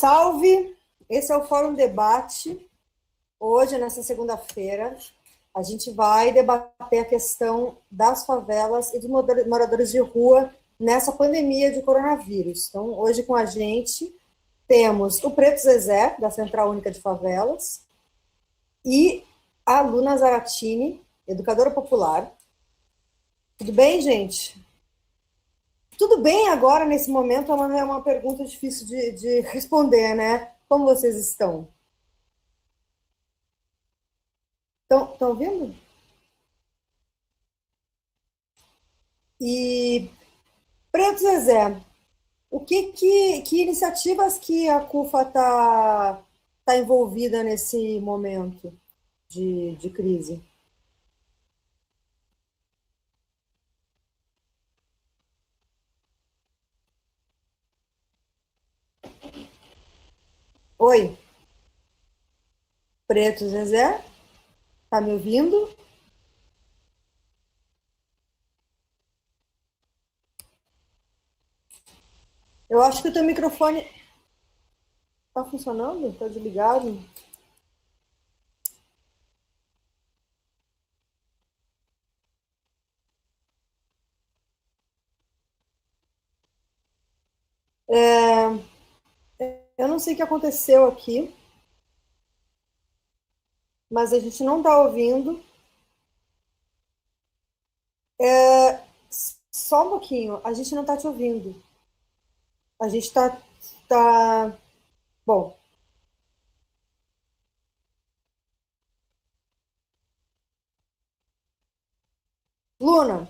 Salve! Esse é o Fórum Debate. Hoje, nessa segunda-feira, a gente vai debater a questão das favelas e dos moradores de rua nessa pandemia de coronavírus. Então, hoje com a gente temos o Preto Zezé, da Central Única de Favelas, e a Luna Zaratini, educadora popular. Tudo bem, gente? Tudo bem agora, nesse momento, é uma pergunta difícil de responder, né? Como vocês estão? Estão ouvindo? E, Preto Zezé, que iniciativas que a CUFA tá envolvida nesse momento de crise? Oi, Preto Zezé, tá me ouvindo? Eu acho que o teu microfone tá funcionando? Tá desligado? Eu não sei o que aconteceu aqui, mas a gente não tá ouvindo. Só um pouquinho, a gente não tá te ouvindo. A gente tá... Bom. Luna.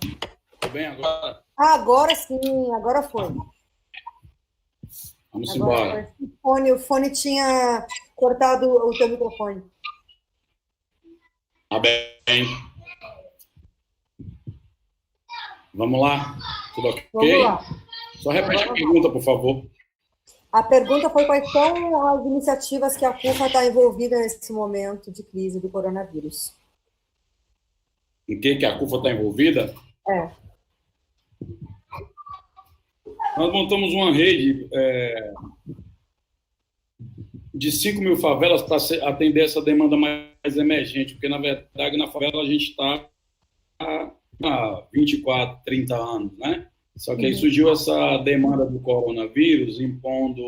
Tudo bem agora? Agora sim, agora foi. Vamos embora. O fone tinha cortado o teu microfone. Tá bem. Vamos lá? Tudo ok? Vamos lá. Só repete a pergunta, por favor. A pergunta foi quais são as iniciativas que a CUFA está envolvida nesse momento de crise do coronavírus. Em que a CUFA está envolvida? É. Nós montamos uma rede de 5 mil favelas para atender essa demanda mais emergente, porque, na verdade, na favela a gente está há 24, 30 anos, né? Só que aí surgiu essa demanda do coronavírus, impondo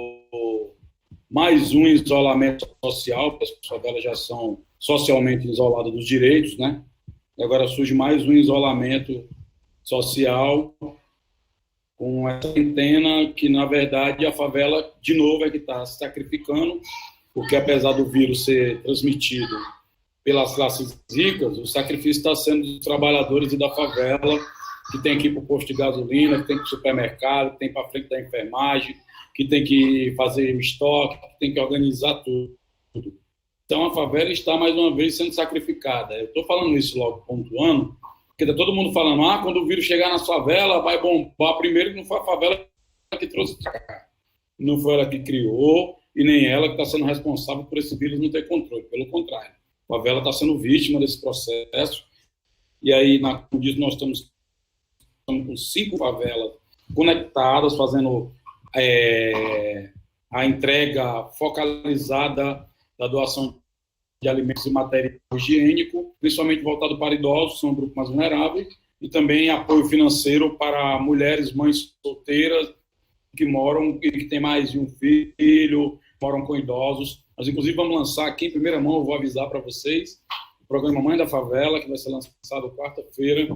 mais um isolamento social, porque as favelas já são socialmente isoladas dos direitos, né? E agora surge mais um isolamento social com essa quarentena que, na verdade, a favela, de novo, é que está se sacrificando, porque, apesar do vírus ser transmitido pelas classes ricas, o sacrifício está sendo dos trabalhadores e da favela, que tem que ir para o posto de gasolina, que tem que ir para o supermercado, que tem que ir para a frente da enfermagem, que tem que fazer o estoque, que tem que organizar tudo. Então, a favela está, mais uma vez, sendo sacrificada. Eu estou falando isso logo, pontuando, porque está todo mundo falando, quando o vírus chegar na favela, vai bombar. Primeiro que não foi a favela que trouxe para cá. Não foi ela que criou, e nem ela que está sendo responsável por esse vírus não ter controle. Pelo contrário, a favela está sendo vítima desse processo. E aí, como diz, nós estamos com 5 favelas conectadas, fazendo a entrega focalizada da doação de alimentos e material higiênico, principalmente voltado para idosos, são um grupo mais vulnerável, e também apoio financeiro para mulheres, mães solteiras, que moram, que têm mais de um filho, moram com idosos. Nós, inclusive, vamos lançar aqui, em primeira mão, eu vou avisar para vocês, o programa Mãe da Favela, que vai ser lançado quarta-feira.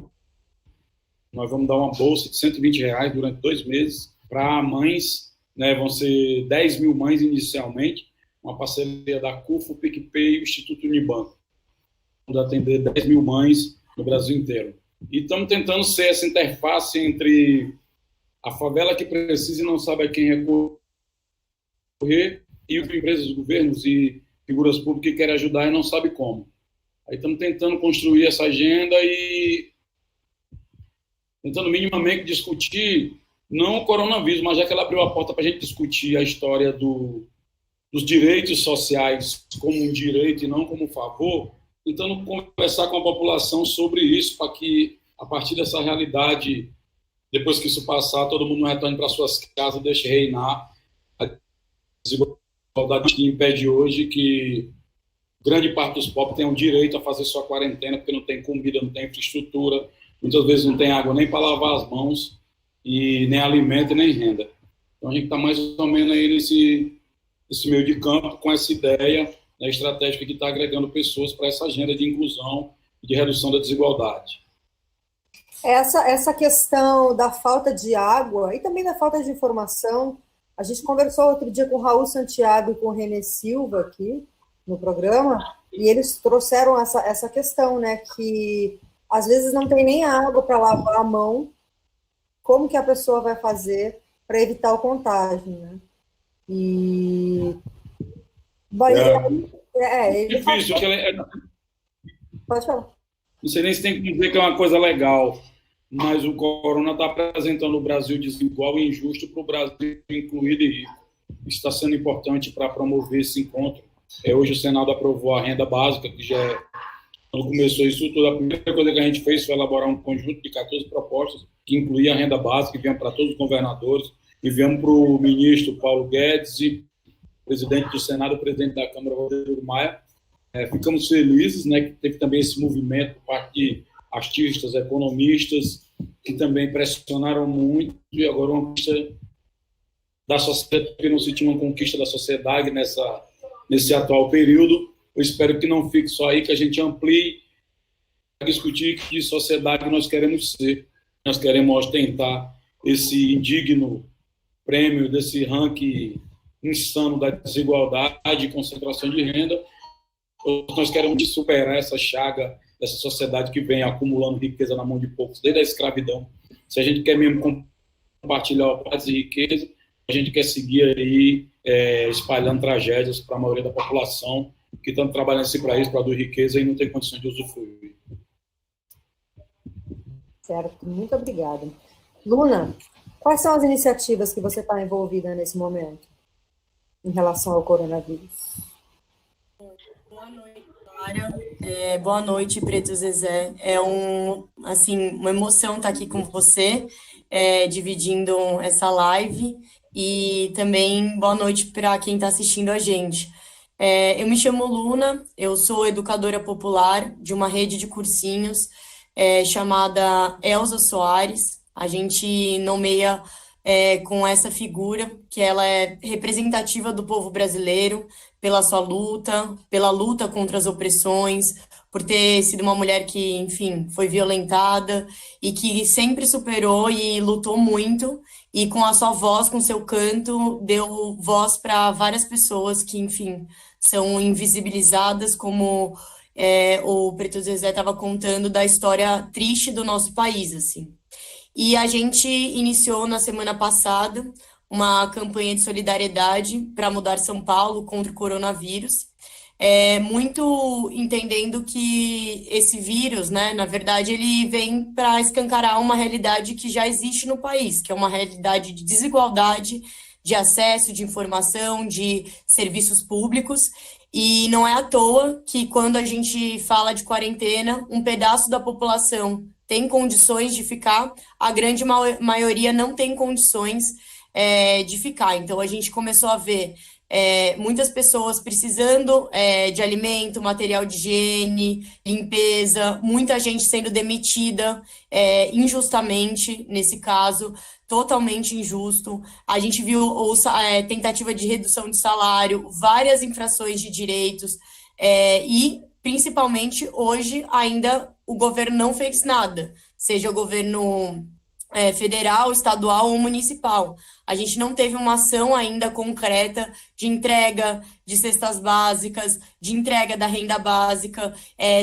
Nós vamos dar uma bolsa de R$120 durante 2 meses para mães, né? Vão ser 10 mil mães inicialmente, uma parceria da CUFA, o PicPay e o Instituto Unibanco. Vamos atender 10 mil mães no Brasil inteiro. E estamos tentando ser essa interface entre a favela que precisa e não sabe a quem recorrer e as empresas, governos e figuras públicas que querem ajudar e não sabem como. Aí estamos tentando construir essa agenda e tentando minimamente discutir, não o coronavírus, mas já que ela abriu a porta para a gente discutir a história dos direitos sociais como um direito e não como um favor, tentando conversar com a população sobre isso, para que, a partir dessa realidade, depois que isso passar, todo mundo retorne para suas casas e deixe reinar a desigualdade. desigualdade que impede hoje que grande parte dos pobres tenham direito a fazer sua quarentena, porque não tem comida, não tem infraestrutura, muitas vezes não tem água nem para lavar as mãos, e nem alimento, nem renda. Então, a gente está mais ou menos aí nesse meio de campo, com essa ideia, né, estratégica que está agregando pessoas para essa agenda de inclusão e de redução da desigualdade. Essa questão da falta de água e também da falta de informação, a gente conversou outro dia com o Raul Santiago e com o Renê Silva aqui no programa, e eles trouxeram essa questão, né, que às vezes não tem nem água para lavar a mão, como que a pessoa vai fazer para evitar o contágio, né? E... É difícil, Pode falar. Não sei nem se tem que dizer que é uma coisa legal, mas o corona está apresentando o Brasil desigual e injusto para o Brasil incluído e rico. Isso está sendo importante para promover esse encontro. Hoje o Senado aprovou a renda básica, que já é... Quando começou isso tudo, a primeira coisa que a gente fez foi elaborar um conjunto de 14 propostas que incluía a renda básica, que vinha para todos os governadores, enviamos para o ministro Paulo Guedes e presidente do Senado, o presidente da Câmara, Rodrigo Maia. Ficamos felizes, né, que teve também esse movimento por parte de artistas, economistas, que também pressionaram muito, e agora uma conquista da sociedade, que não se tinha uma conquista da sociedade nesse atual período. Eu espero que não fique só aí, que a gente amplie a discutir que sociedade nós queremos ser. Nós queremos ostentar esse indigno prêmio desse ranking insano da desigualdade e concentração de renda. Nós queremos superar essa chaga dessa sociedade que vem acumulando riqueza na mão de poucos, desde a escravidão. Se a gente quer mesmo compartilhar paz e riqueza, a gente quer seguir aí espalhando tragédias para a maioria da população que estão trabalhando esse país para dar riqueza e não tem condições de usufruir. Certo, muito obrigada. Luna, quais são as iniciativas que você está envolvida nesse momento em relação ao coronavírus? Boa noite, Clara. Boa noite, Preto Zezé. Uma emoção estar aqui com você, dividindo essa live, e também boa noite para quem está assistindo a gente. Eu me chamo Luna, eu sou educadora popular de uma rede de cursinhos chamada Elza Soares. A gente nomeia com essa figura, que ela é representativa do povo brasileiro, pela sua luta, pela luta contra as opressões, por ter sido uma mulher que, enfim, foi violentada e que sempre superou e lutou muito, e com a sua voz, com seu canto, deu voz para várias pessoas que, enfim, são invisibilizadas, como o Preto Zezé estava contando da história triste do nosso país, assim. E a gente iniciou na semana passada uma campanha de solidariedade para mudar São Paulo contra o coronavírus, muito entendendo que esse vírus, né, na verdade, ele vem para escancarar uma realidade que já existe no país, que é uma realidade de desigualdade, de acesso, de informação, de serviços públicos. E não é à toa que, quando a gente fala de quarentena, um pedaço da população tem condições de ficar, a grande maioria não tem condições de ficar. Então, a gente começou a ver muitas pessoas precisando de alimento, material de higiene, limpeza, muita gente sendo demitida injustamente, nesse caso, totalmente injusto. A gente viu tentativa de redução de salário, várias infrações de direitos, e, principalmente, hoje, ainda o governo não fez nada, seja o governo federal, estadual ou municipal. A gente não teve uma ação ainda concreta de entrega de cestas básicas, de entrega da renda básica.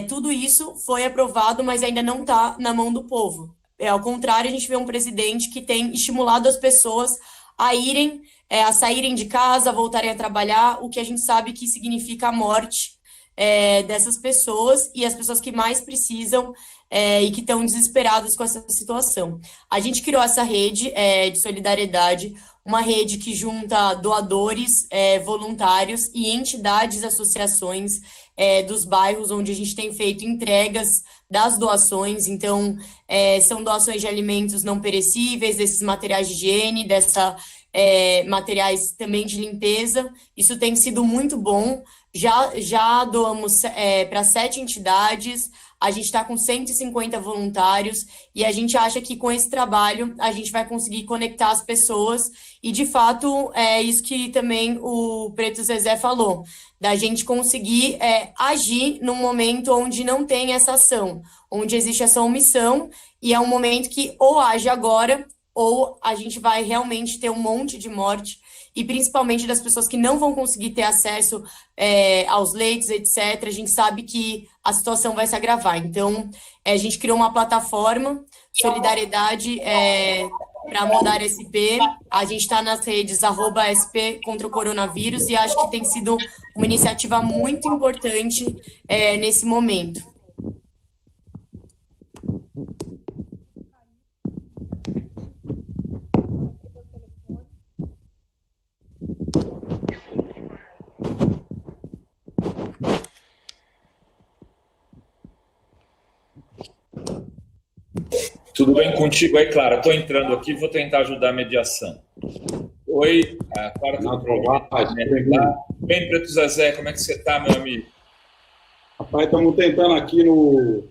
Tudo isso foi aprovado, mas ainda não está na mão do povo. Ao contrário, a gente vê um presidente que tem estimulado as pessoas a saírem de casa, a voltarem a trabalhar, o que a gente sabe que significa a morte dessas pessoas, e as pessoas que mais precisam e que estão desesperadas com essa situação. A gente criou essa rede de solidariedade, uma rede que junta doadores, voluntários e entidades, associações dos bairros, onde a gente tem feito entregas das doações. Então, são doações de alimentos não perecíveis, desses materiais de higiene, dessa materiais também de limpeza. Isso tem sido muito bom. Já doamos para 7 entidades, a gente está com 150 voluntários e a gente acha que com esse trabalho a gente vai conseguir conectar as pessoas e, de fato, é isso que também o Preto Zezé falou, da gente conseguir agir num momento onde não tem essa ação, onde existe essa omissão e é um momento que ou age agora ou a gente vai realmente ter um monte de morte e principalmente das pessoas que não vão conseguir ter acesso aos leitos, etc. A gente sabe que a situação vai se agravar. Então, a gente criou uma plataforma, Solidariedade para Mudar SP. A gente está nas redes @SP contra o coronavírus e acho que tem sido uma iniciativa muito importante nesse momento. Tudo bem contigo aí, Clara? Estou entrando aqui, vou tentar ajudar a mediação. Oi, a Clara está bem, Preto Zezé, como é que você está, meu amigo? Rapaz, estamos tentando aqui no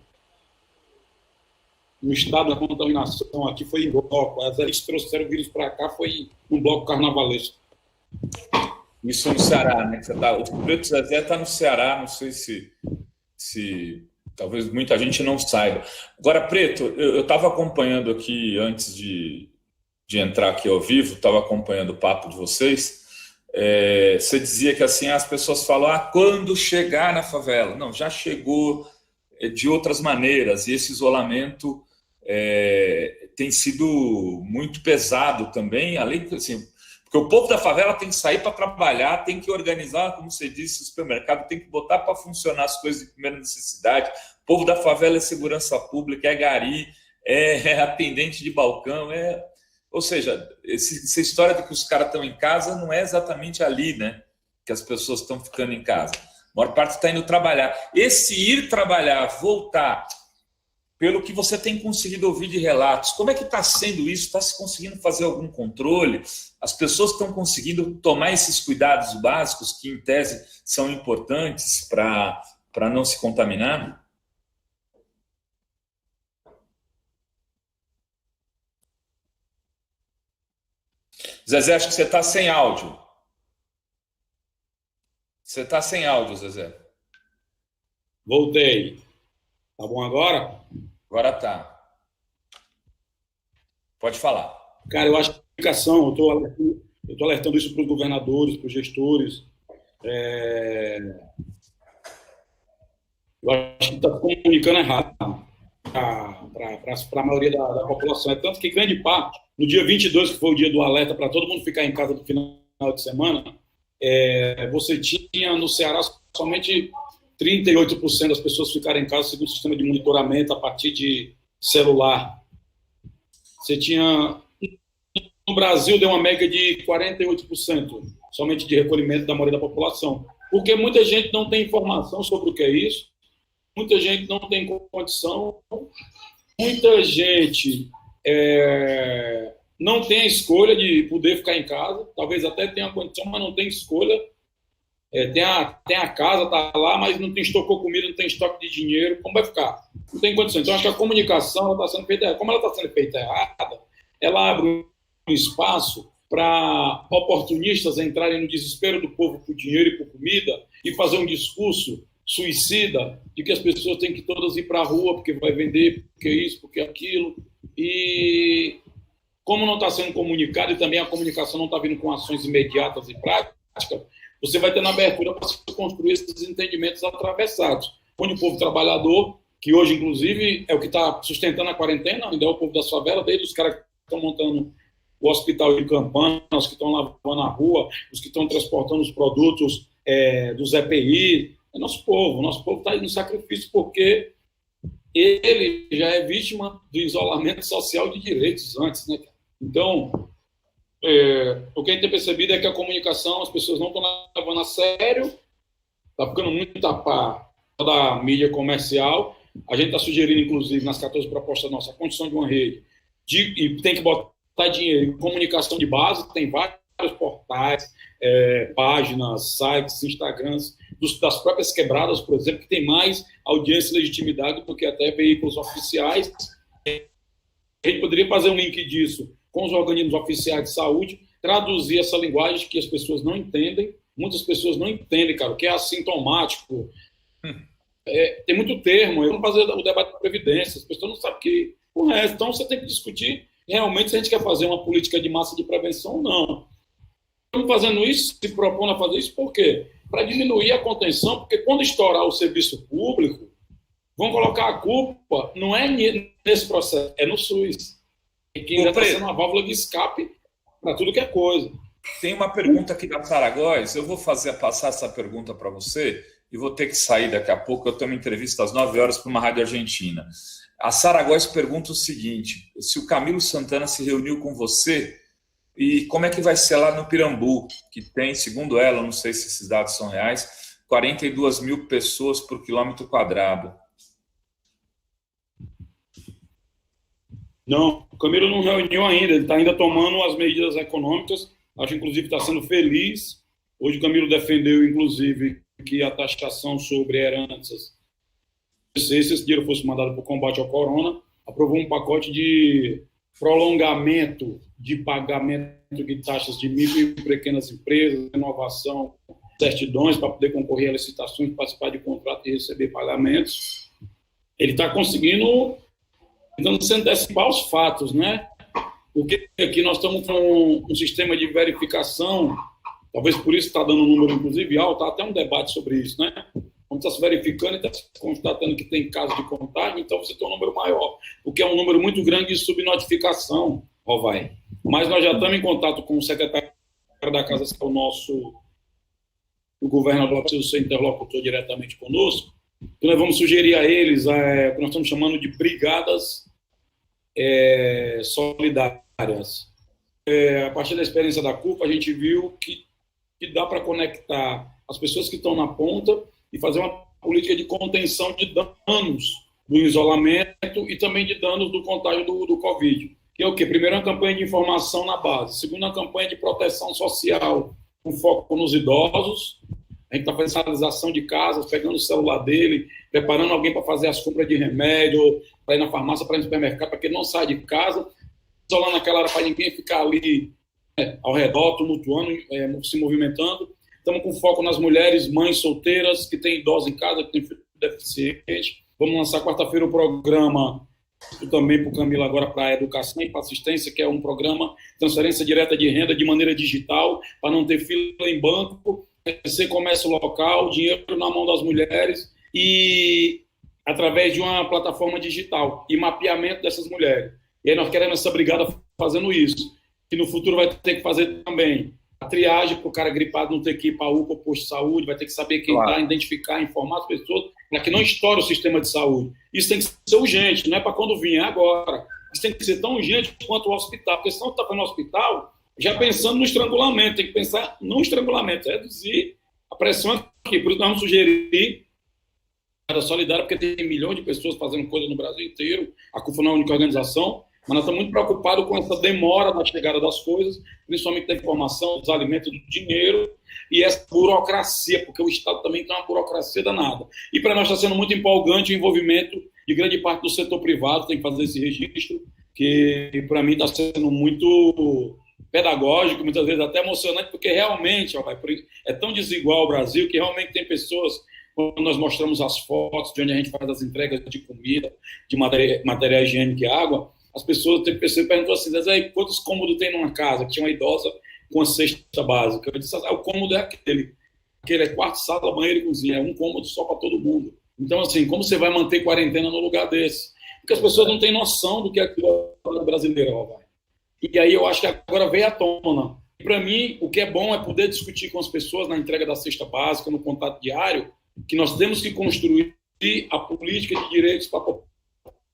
estado da contaminação, aqui foi em bloco. As eles trouxeram o vírus para cá, foi um bloco carnavalesco. Isso no Ceará, né? O Preto Zezé está no Ceará, não sei se talvez muita gente não saiba. Agora, Preto, eu estava acompanhando aqui, antes de entrar aqui ao vivo, estava acompanhando o papo de vocês. Você dizia que assim as pessoas falam, quando chegar na favela? Não, já chegou de outras maneiras, e esse isolamento tem sido muito pesado também, além de assim, porque o povo da favela tem que sair para trabalhar, tem que organizar, como você disse, o supermercado, tem que botar para funcionar as coisas de primeira necessidade. O povo da favela é segurança pública, é gari, é atendente de balcão, ou seja, essa história de que os caras estão em casa não é exatamente ali, né? Que as pessoas estão ficando em casa. A maior parte está indo trabalhar. Esse ir trabalhar, voltar, pelo que você tem conseguido ouvir de relatos, como é que está sendo isso? Está se conseguindo fazer algum controle? As pessoas estão conseguindo tomar esses cuidados básicos que, em tese, são importantes para não se contaminar? Zezé, acho que você está sem áudio. Você está sem áudio, Zezé. Voltei. Tá bom agora? Agora tá. Pode falar. Cara, eu acho que a comunicação, eu estou alertando isso para os governadores, para os gestores. Eu acho que está comunicando errado para a maioria da população. É tanto que grande parte, no dia 22, que foi o dia do alerta para todo mundo ficar em casa no final de semana, você tinha no Ceará somente 38% das pessoas ficaram em casa segundo o sistema de monitoramento a partir de celular. Você tinha... No Brasil, deu uma média de 48% somente de recolhimento da maioria da população. Porque muita gente não tem informação sobre o que é isso, muita gente não tem condição, muita gente não tem a escolha de poder ficar em casa, talvez até tenha condição, mas não tem escolha. Tem a casa, está lá, mas não tem estocou comida, não tem estoque de dinheiro, como vai ficar? Não tem condição. Então, acho que a comunicação está sendo feita errada. Como ela está sendo feita errada, ela abre um espaço para oportunistas entrarem no desespero do povo por dinheiro e por comida e fazer um discurso suicida de que as pessoas têm que todas ir para a rua porque vai vender, porque isso, porque aquilo. E como não está sendo comunicado e também a comunicação não está vindo com ações imediatas e práticas, você vai tendo abertura para se construir esses entendimentos atravessados. Onde o povo trabalhador, que hoje, inclusive, é o que está sustentando a quarentena, ainda é o povo da favela, desde os caras que estão montando o hospital de campanha, os que estão lavando a rua, os que estão transportando os produtos dos EPI. É nosso povo está aí no sacrifício porque ele já é vítima do isolamento social de direitos antes, né? Então, o que a gente tem percebido é que a comunicação, as pessoas não estão levando a sério, está ficando muito tapar da mídia comercial. A gente está sugerindo, inclusive, nas 14 propostas nossas, a construção de uma rede, e tem que botar dinheiro em comunicação de base, tem vários portais, páginas, sites, Instagrams, das próprias quebradas, por exemplo, que tem mais audiência e legitimidade do que até veículos oficiais. A gente poderia fazer um link disso com os organismos oficiais de saúde, traduzir essa linguagem que as pessoas não entendem. Muitas pessoas não entendem, cara, o que é assintomático. Tem muito termo. Eu vou fazer o debate da Previdência, as pessoas não sabem que o resto. Então, você tem que discutir realmente se a gente quer fazer uma política de massa de prevenção ou não. Estamos fazendo isso, se propondo a fazer isso, por quê? Para diminuir a contenção, porque quando estourar o serviço público, vão colocar a culpa, não é nesse processo, é no SUS. Que ainda está sendo uma válvula de escape para tudo que é coisa. Tem uma pergunta aqui da Saragóis, eu vou passar essa pergunta para você e vou ter que sair daqui a pouco, eu tenho uma entrevista às 9 horas para uma rádio argentina. A Saragóis pergunta o seguinte, se o Camilo Santana se reuniu com você e como é que vai ser lá no Pirambu, que tem, segundo ela, não sei se esses dados são reais, 42 mil pessoas por quilômetro quadrado. Não, o Camilo não reuniu ainda, ele está ainda tomando as medidas econômicas, acho inclusive está sendo feliz. Hoje o Camilo defendeu, inclusive, que a taxação sobre heranças, se esse dinheiro fosse mandado para o combate ao corona, aprovou um pacote de prolongamento de pagamento de taxas de micro e pequenas empresas, renovação, certidões para poder concorrer a licitações, participar de contrato e receber pagamentos. Ele está conseguindo, tentando se antecipar aos fatos, né? Porque aqui nós estamos com um sistema de verificação, talvez por isso está dando um número, inclusive, alto, está até um debate sobre isso, né? Quando está se verificando e está se constatando que tem casos de contágio, então você tem um número maior, porque é um número muito grande de subnotificação, vai. Mas nós já estamos em contato com o secretário da Casa, que é o governador precisa ser interlocutor diretamente conosco, então nós vamos sugerir a eles o que nós estamos chamando de brigadas solidárias. A partir da experiência da CUFA, a gente viu que dá para conectar as pessoas que estão na ponta e fazer uma política de contenção de danos do isolamento e também de danos do contágio do Covid. Que é o quê? Primeiro, uma campanha de informação na base. Segundo, uma campanha de proteção social, com foco nos idosos. A gente está fazendo sinalização de casas, pegando o celular dele, preparando alguém para fazer as compras de remédio, para ir na farmácia, para ir no supermercado, para que ele não saia de casa, isolando aquela área para ninguém ficar ali ao redor, tumultuando, se movimentando. Estamos com foco nas mulheres, mães solteiras, que têm idosos em casa, que têm filho deficiente. Vamos lançar quarta-feira o programa, também para o Camilo agora, para a educação e para assistência, que é um programa de transferência direta de renda de maneira digital, para não ter fila em banco, ser comércio local, dinheiro na mão das mulheres e através de uma plataforma digital e mapeamento dessas mulheres. E aí nós queremos essa brigada fazendo isso, que no futuro vai ter que fazer também a triagem para o cara gripado não ter que ir para a UPA ou posto de saúde, vai ter que saber quem está, identificar, informar as pessoas, para que não estoure o sistema de saúde. Isso tem que ser urgente, não é para quando vir, é agora. Isso tem que ser tão urgente quanto o hospital, porque senão está para no hospital já pensando no estrangulamento, tem que pensar no estrangulamento, reduzir a pressão aqui. Por isso nós vamos sugerir a solidária, porque tem milhões de pessoas fazendo coisa no Brasil inteiro, a CUFA não é a única organização, mas nós estamos muito preocupados com essa demora na chegada das coisas, principalmente da informação, dos alimentos, do dinheiro, e essa burocracia, porque o Estado também tem uma burocracia danada. E para nós está sendo muito empolgante o envolvimento de grande parte do setor privado, tem que fazer esse registro, que para mim está sendo muito pedagógico, muitas vezes até emocionante, porque realmente é tão desigual o Brasil que realmente tem pessoas, quando nós mostramos as fotos de onde a gente faz as entregas de comida, de material higiênico e água, as pessoas perguntam assim, quantos cômodos tem numa casa que tinha uma idosa com a cesta básica? Eu disse, o cômodo é aquele é quarto, sala, banheiro e cozinha, é um cômodo só para todo mundo. Então, assim, como você vai manter quarentena no lugar desse? Porque as pessoas não têm noção do que é aquilo brasileiro, vai. E aí eu acho que agora veio à tona. Para mim, o que é bom é poder discutir com as pessoas na entrega da cesta básica, no contato diário, que nós temos que construir a política de direitos para a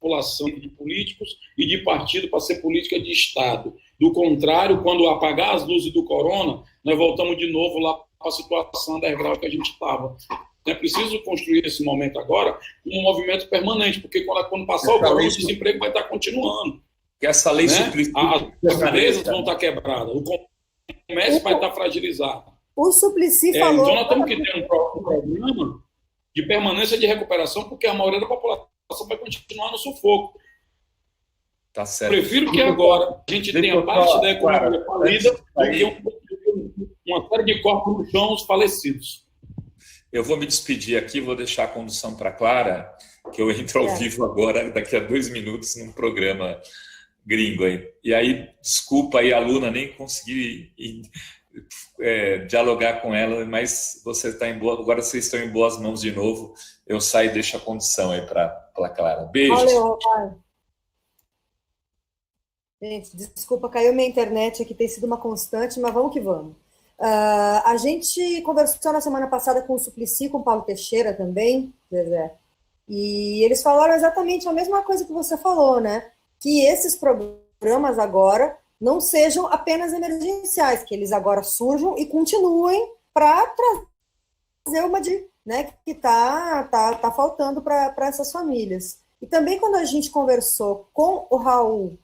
população, de políticos e de partido, para ser política de Estado. Do contrário, quando apagar as luzes do corona, nós voltamos de novo lá para a situação underground que a gente estava. É preciso construir esse momento agora como um movimento permanente, porque quando passar o corona, o desemprego vai estar continuando. Que essa lei né? Suplicy As empresas vão estar quebradas, o comércio vai estar fragilizado. O Suplicy falou... Então, nós temos que ter um programa de permanência de recuperação, porque a maioria da população vai continuar no sufoco. Tá certo. Prefiro que agora a gente tenha parte da economia falida do que uma série de corpos no chão falecidos. Eu vou me despedir aqui, vou deixar a condução para a Clara, que eu entro ao vivo agora, daqui a 2 minutos, num programa gringo aí. E aí, desculpa aí, aluna, nem consegui dialogar com ela, mas você está agora vocês estão em boas mãos de novo. Eu saio e deixo a condução aí para a Clara. Beijo. Valeu, pai. Gente, desculpa, caiu minha internet aqui, tem sido uma constante, mas vamos que vamos. A gente conversou na semana passada com o Suplicy, com o Paulo Teixeira também, Zezé, e eles falaram exatamente a mesma coisa que você falou, né? Que esses programas agora não sejam apenas emergenciais, que eles agora surjam e continuem para trazer uma de, né, que tá faltando para essas famílias. E também quando a gente conversou com o Raul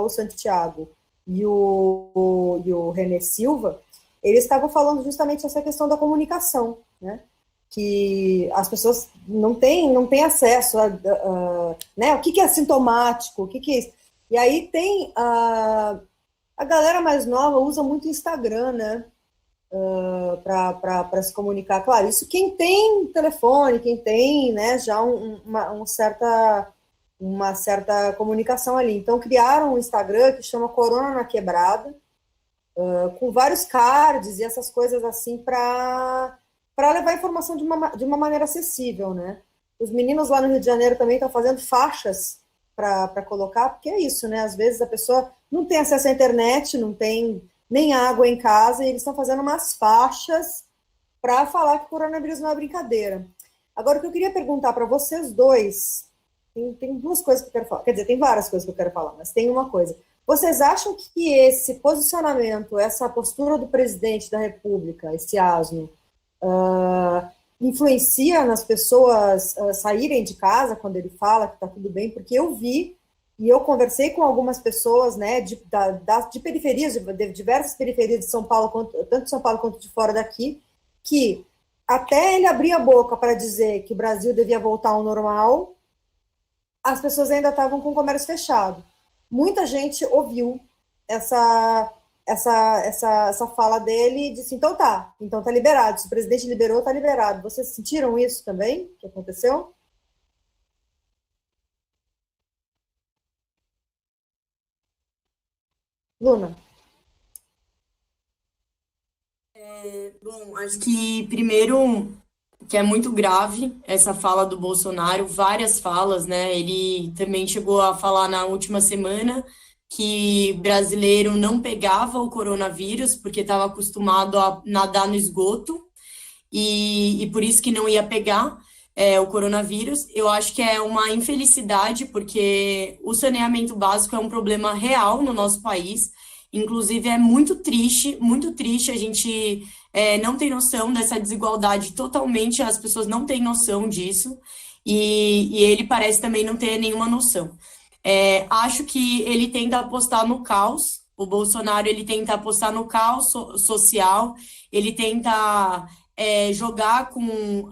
Santiago e o René Silva, eles estavam falando justamente essa questão da comunicação, né? Que as pessoas não têm acesso a né? O que é sintomático, o que é isso. E aí tem a galera mais nova usa muito o Instagram, né? Para se comunicar. Claro, isso quem tem telefone, quem tem, né, já uma certa comunicação ali. Então, criaram um Instagram que chama Corona na Quebrada, com vários cards e essas coisas assim para levar informação de uma maneira acessível, né? Os meninos lá no Rio de Janeiro também estão fazendo faixas para colocar, porque é isso, né? Às vezes a pessoa não tem acesso à internet, não tem nem água em casa, e eles estão fazendo umas faixas para falar que o coronavírus não é brincadeira. Agora, o que eu queria perguntar para vocês dois, tem 2 coisas que eu quero falar, quer dizer, tem várias coisas que eu quero falar, mas tem uma coisa. Vocês acham que esse posicionamento, essa postura do presidente da República, esse asno, influencia nas pessoas saírem de casa quando ele fala que está tudo bem? Porque eu vi e eu conversei com algumas pessoas, né, de periferias, de diversas periferias de São Paulo, tanto de São Paulo quanto de fora daqui, que até ele abrir a boca para dizer que o Brasil devia voltar ao normal, as pessoas ainda estavam com o comércio fechado. Muita gente ouviu essa fala dele e disse, então tá liberado, se o presidente liberou, tá liberado. Vocês sentiram isso também, que aconteceu? Luna? Bom, acho que primeiro que é muito grave essa fala do Bolsonaro, várias falas, né? Ele também chegou a falar na última semana que brasileiro não pegava o coronavírus porque estava acostumado a nadar no esgoto e por isso que não ia pegar o coronavírus. Eu acho que é uma infelicidade porque o saneamento básico é um problema real no nosso país. Inclusive, é muito triste, a gente não tem noção dessa desigualdade totalmente, as pessoas não têm noção disso, e ele parece também não ter nenhuma noção. Acho que ele tenta apostar no caos, o Bolsonaro ele tenta apostar no caos social, ele tenta jogar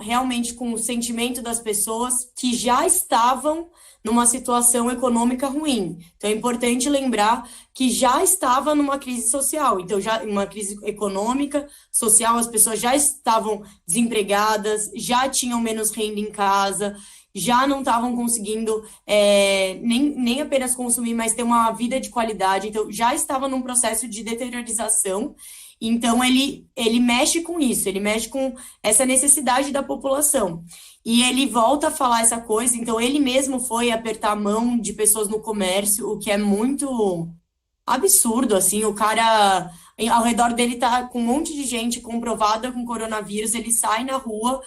realmente com o sentimento das pessoas que já estavam numa situação econômica ruim. Então, é importante lembrar que já estava numa crise social. Então, já uma crise econômica, social, as pessoas já estavam desempregadas, já tinham menos renda em casa, já não estavam conseguindo nem apenas consumir, mas ter uma vida de qualidade. Então, já estava num processo de deteriorização. Então, ele mexe com isso, ele mexe com essa necessidade da população. E ele volta a falar essa coisa, então ele mesmo foi apertar a mão de pessoas no comércio, o que é muito absurdo, assim, o cara, ao redor dele tá com um monte de gente comprovada com coronavírus, ele sai na rua,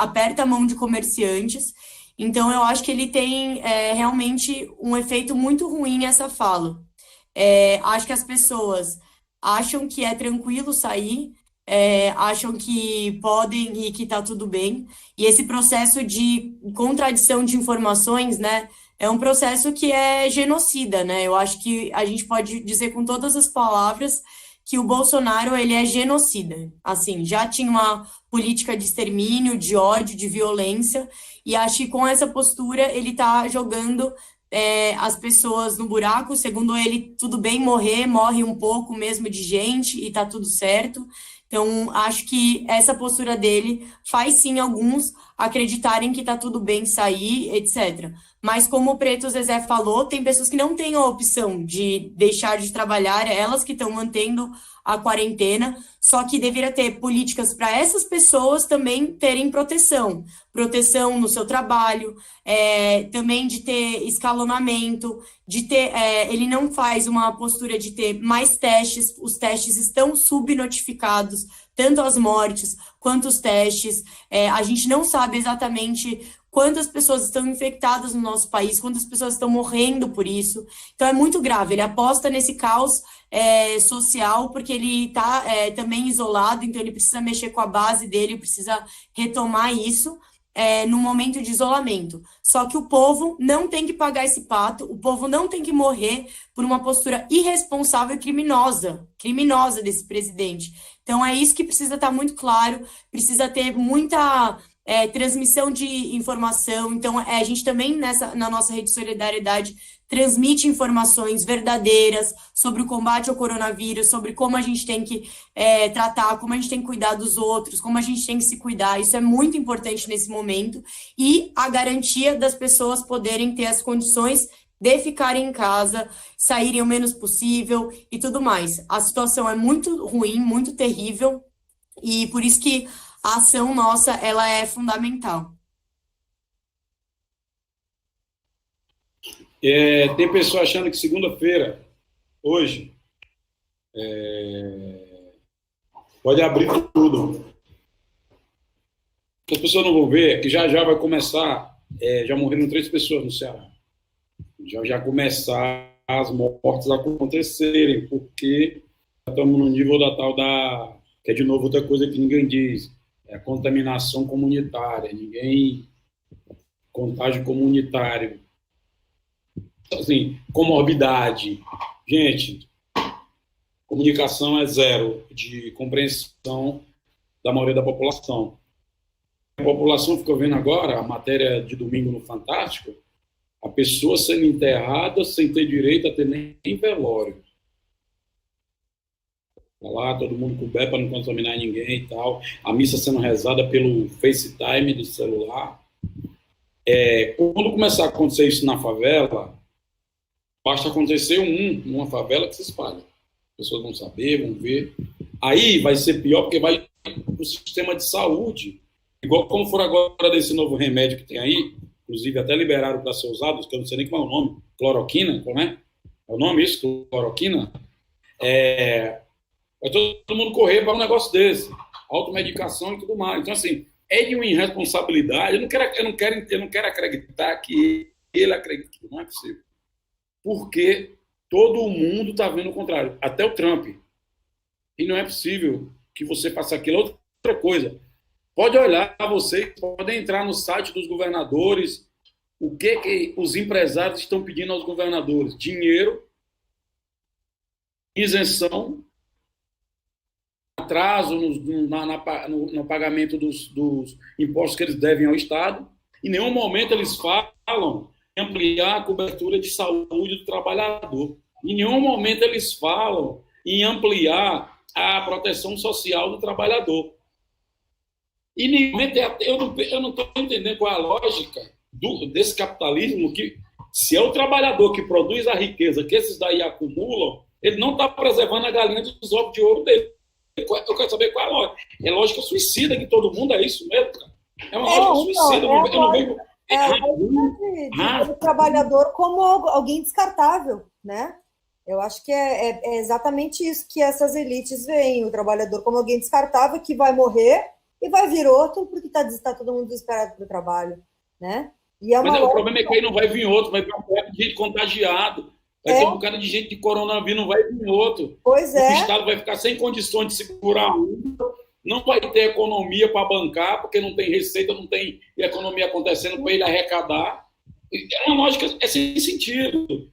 aperta a mão de comerciantes, então eu acho que ele tem realmente um efeito muito ruim nessa fala. Acho que as pessoas acham que é tranquilo sair, acham que podem e que está tudo bem. E esse processo de contradição de informações, né, é um processo que é genocida, né? Eu acho que a gente pode dizer com todas as palavras que o Bolsonaro, ele é genocida. Assim, já tinha uma política de extermínio, de ódio, de violência, e acho que com essa postura ele está jogando as pessoas no buraco. Segundo ele, tudo bem morrer, morre um pouco mesmo de gente e tá tudo certo. Então, acho que essa postura dele faz sim alguns acreditarem que tá tudo bem sair, etc. Mas como o Preto Zezé falou, tem pessoas que não têm a opção de deixar de trabalhar, elas que estão mantendo a quarentena, só que deveria ter políticas para essas pessoas também terem proteção. Proteção no seu trabalho, também de ter escalonamento, de ter. Ele não faz uma postura de ter mais testes, os testes estão subnotificados, tanto as mortes quanto os testes. A gente não sabe exatamente quantas pessoas estão infectadas no nosso país, quantas pessoas estão morrendo por isso. Então é muito grave. Ele aposta nesse caos social, porque ele está também isolado, então ele precisa mexer com a base dele, precisa retomar isso num momento de isolamento. Só que o povo não tem que pagar esse pato, o povo não tem que morrer por uma postura irresponsável e criminosa desse presidente. Então é isso que precisa estar muito claro, precisa ter muita transmissão de informação. Então a gente também na nossa rede de solidariedade transmite informações verdadeiras sobre o combate ao coronavírus, sobre como a gente tem que tratar, como a gente tem que cuidar dos outros, como a gente tem que se cuidar. Isso é muito importante nesse momento. E a garantia das pessoas poderem ter as condições de ficarem em casa, saírem o menos possível e tudo mais. A situação é muito ruim, muito terrível, e por isso que a ação nossa, ela é fundamental. Tem pessoa achando que segunda-feira, hoje, pode abrir tudo. As pessoas não vão ver que já vai começar, já morreram 3 pessoas no Ceará. Já começar as mortes a acontecerem, porque estamos no nível da tal que é de novo outra coisa que ninguém diz, a contaminação comunitária, contágio comunitário. Assim, comorbidade. Gente, comunicação é zero de compreensão da maioria da população. A população ficou vendo agora a matéria de domingo no Fantástico, a pessoa sendo enterrada sem ter direito a ter nem velório. Tá lá, todo mundo coberto para não contaminar ninguém e tal. A missa sendo rezada pelo FaceTime do celular. Quando começar a acontecer isso na favela, basta acontecer numa favela que se espalha. As pessoas vão saber, vão ver. Aí vai ser pior, porque vai para o sistema de saúde. Igual como for agora desse novo remédio que tem aí, inclusive até liberaram para ser usado, que eu não sei nem como é o nome, cloroquina, como é? É o nome isso, cloroquina? Vai todo mundo correr para um negócio desse. Automedicação e tudo mais. Então, assim, é de uma irresponsabilidade. Eu não quero acreditar que ele acredita. Não é possível. Porque todo mundo está vendo o contrário. Até o Trump. E não é possível que você faça aquilo. Outra coisa. Pode olhar, vocês podem entrar no site dos governadores. O que os empresários estão pedindo aos governadores? Dinheiro, isenção, atraso no pagamento dos impostos que eles devem ao Estado. Em nenhum momento eles falam em ampliar a cobertura de saúde do trabalhador. Em nenhum momento eles falam em ampliar a proteção social do trabalhador. E nenhum momento eu não estou entendendo qual é a lógica desse capitalismo, que se é o trabalhador que produz a riqueza que esses daí acumulam, ele não está preservando a galinha dos ovos de ouro dele. Eu quero saber qual é a lógica. É lógica suicida de todo mundo, é isso mesmo, cara? É uma lógica suicida. Eu não vejo... o trabalhador como alguém descartável, né? Eu acho que é exatamente isso que essas elites veem, o trabalhador como alguém descartável que vai morrer e vai vir outro porque está todo mundo desesperado para o trabalho, né? Mas o problema é que aí não vai vir outro, vai vir um bocado de gente contagiado, vai ter um bocado de gente de coronavírus, não vai vir outro. Pois é. O Estado vai ficar sem condições de segurar um, não vai ter economia para bancar, porque não tem receita, não tem economia acontecendo para ele arrecadar. É uma lógica, é sem sentido.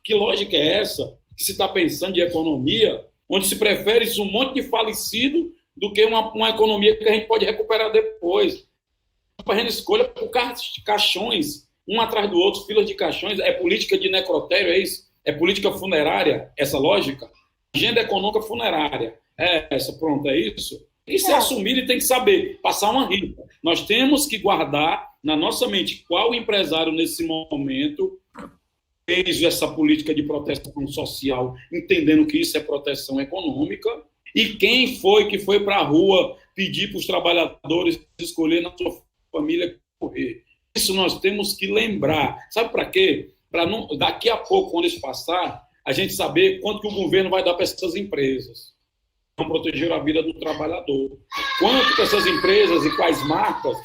Que lógica é essa que se está pensando de economia, onde se prefere um monte de falecido do que uma economia que a gente pode recuperar depois? Fazendo escolha por caixões, um atrás do outro, filas de caixões. É política de necrotério, é isso? É política funerária, essa lógica? Agenda econômica funerária. É essa, pronto, é isso? Tem que ser assumido e tem que saber, passar uma ripa. Nós temos que guardar na nossa mente qual empresário nesse momento fez essa política de proteção social, entendendo que isso é proteção econômica, e quem foi que foi para a rua pedir para os trabalhadores escolher na sua família correr. Isso nós temos que lembrar. Sabe para quê? Para daqui a pouco, quando isso passar, a gente saber quanto que o governo vai dar para essas empresas. Vão proteger a vida do trabalhador. Quanto que essas empresas e quais marcas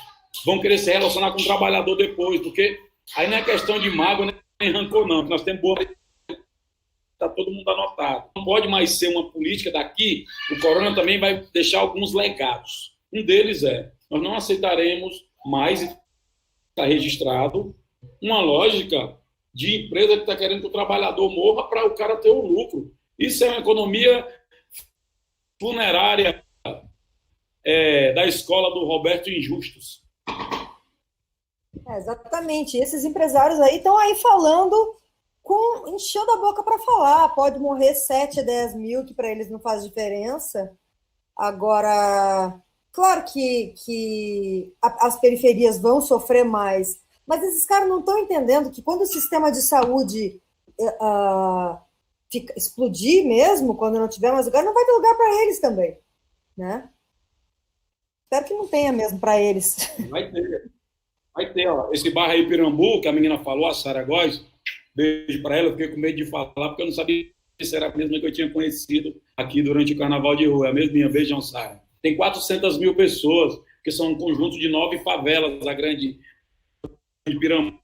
vão querer se relacionar com o trabalhador depois, porque aí não é questão de mágoa nem rancor, não. Nós temos boa... Está todo mundo anotado. Não pode mais ser uma política daqui. O corona também vai deixar alguns legados. Um deles nós não aceitaremos mais, está registrado, uma lógica de empresa que está querendo que o trabalhador morra para o cara ter o lucro. Isso é uma economia funerária da escola do Roberto Injustos. Exatamente. Esses empresários aí estão aí falando, enchendo a boca para falar. Pode morrer 7 a 10 mil, que para eles não faz diferença. Agora, claro que as periferias vão sofrer mais, mas esses caras não estão entendendo que quando o sistema de saúde explodir mesmo, quando não tiver mais lugar, não vai ter lugar para eles também, né? Espero que não tenha mesmo para eles. Vai ter, ó. Esse bairro aí, Pirambu, que a menina falou, a Sara Góes, beijo para ela, eu fiquei com medo de falar, porque eu não sabia se era a mesma que eu tinha conhecido aqui durante o Carnaval de Rua, é a mesma, beijão, Sara. Tem 400 mil pessoas, que são um conjunto de 9 favelas, a grande Pirambu.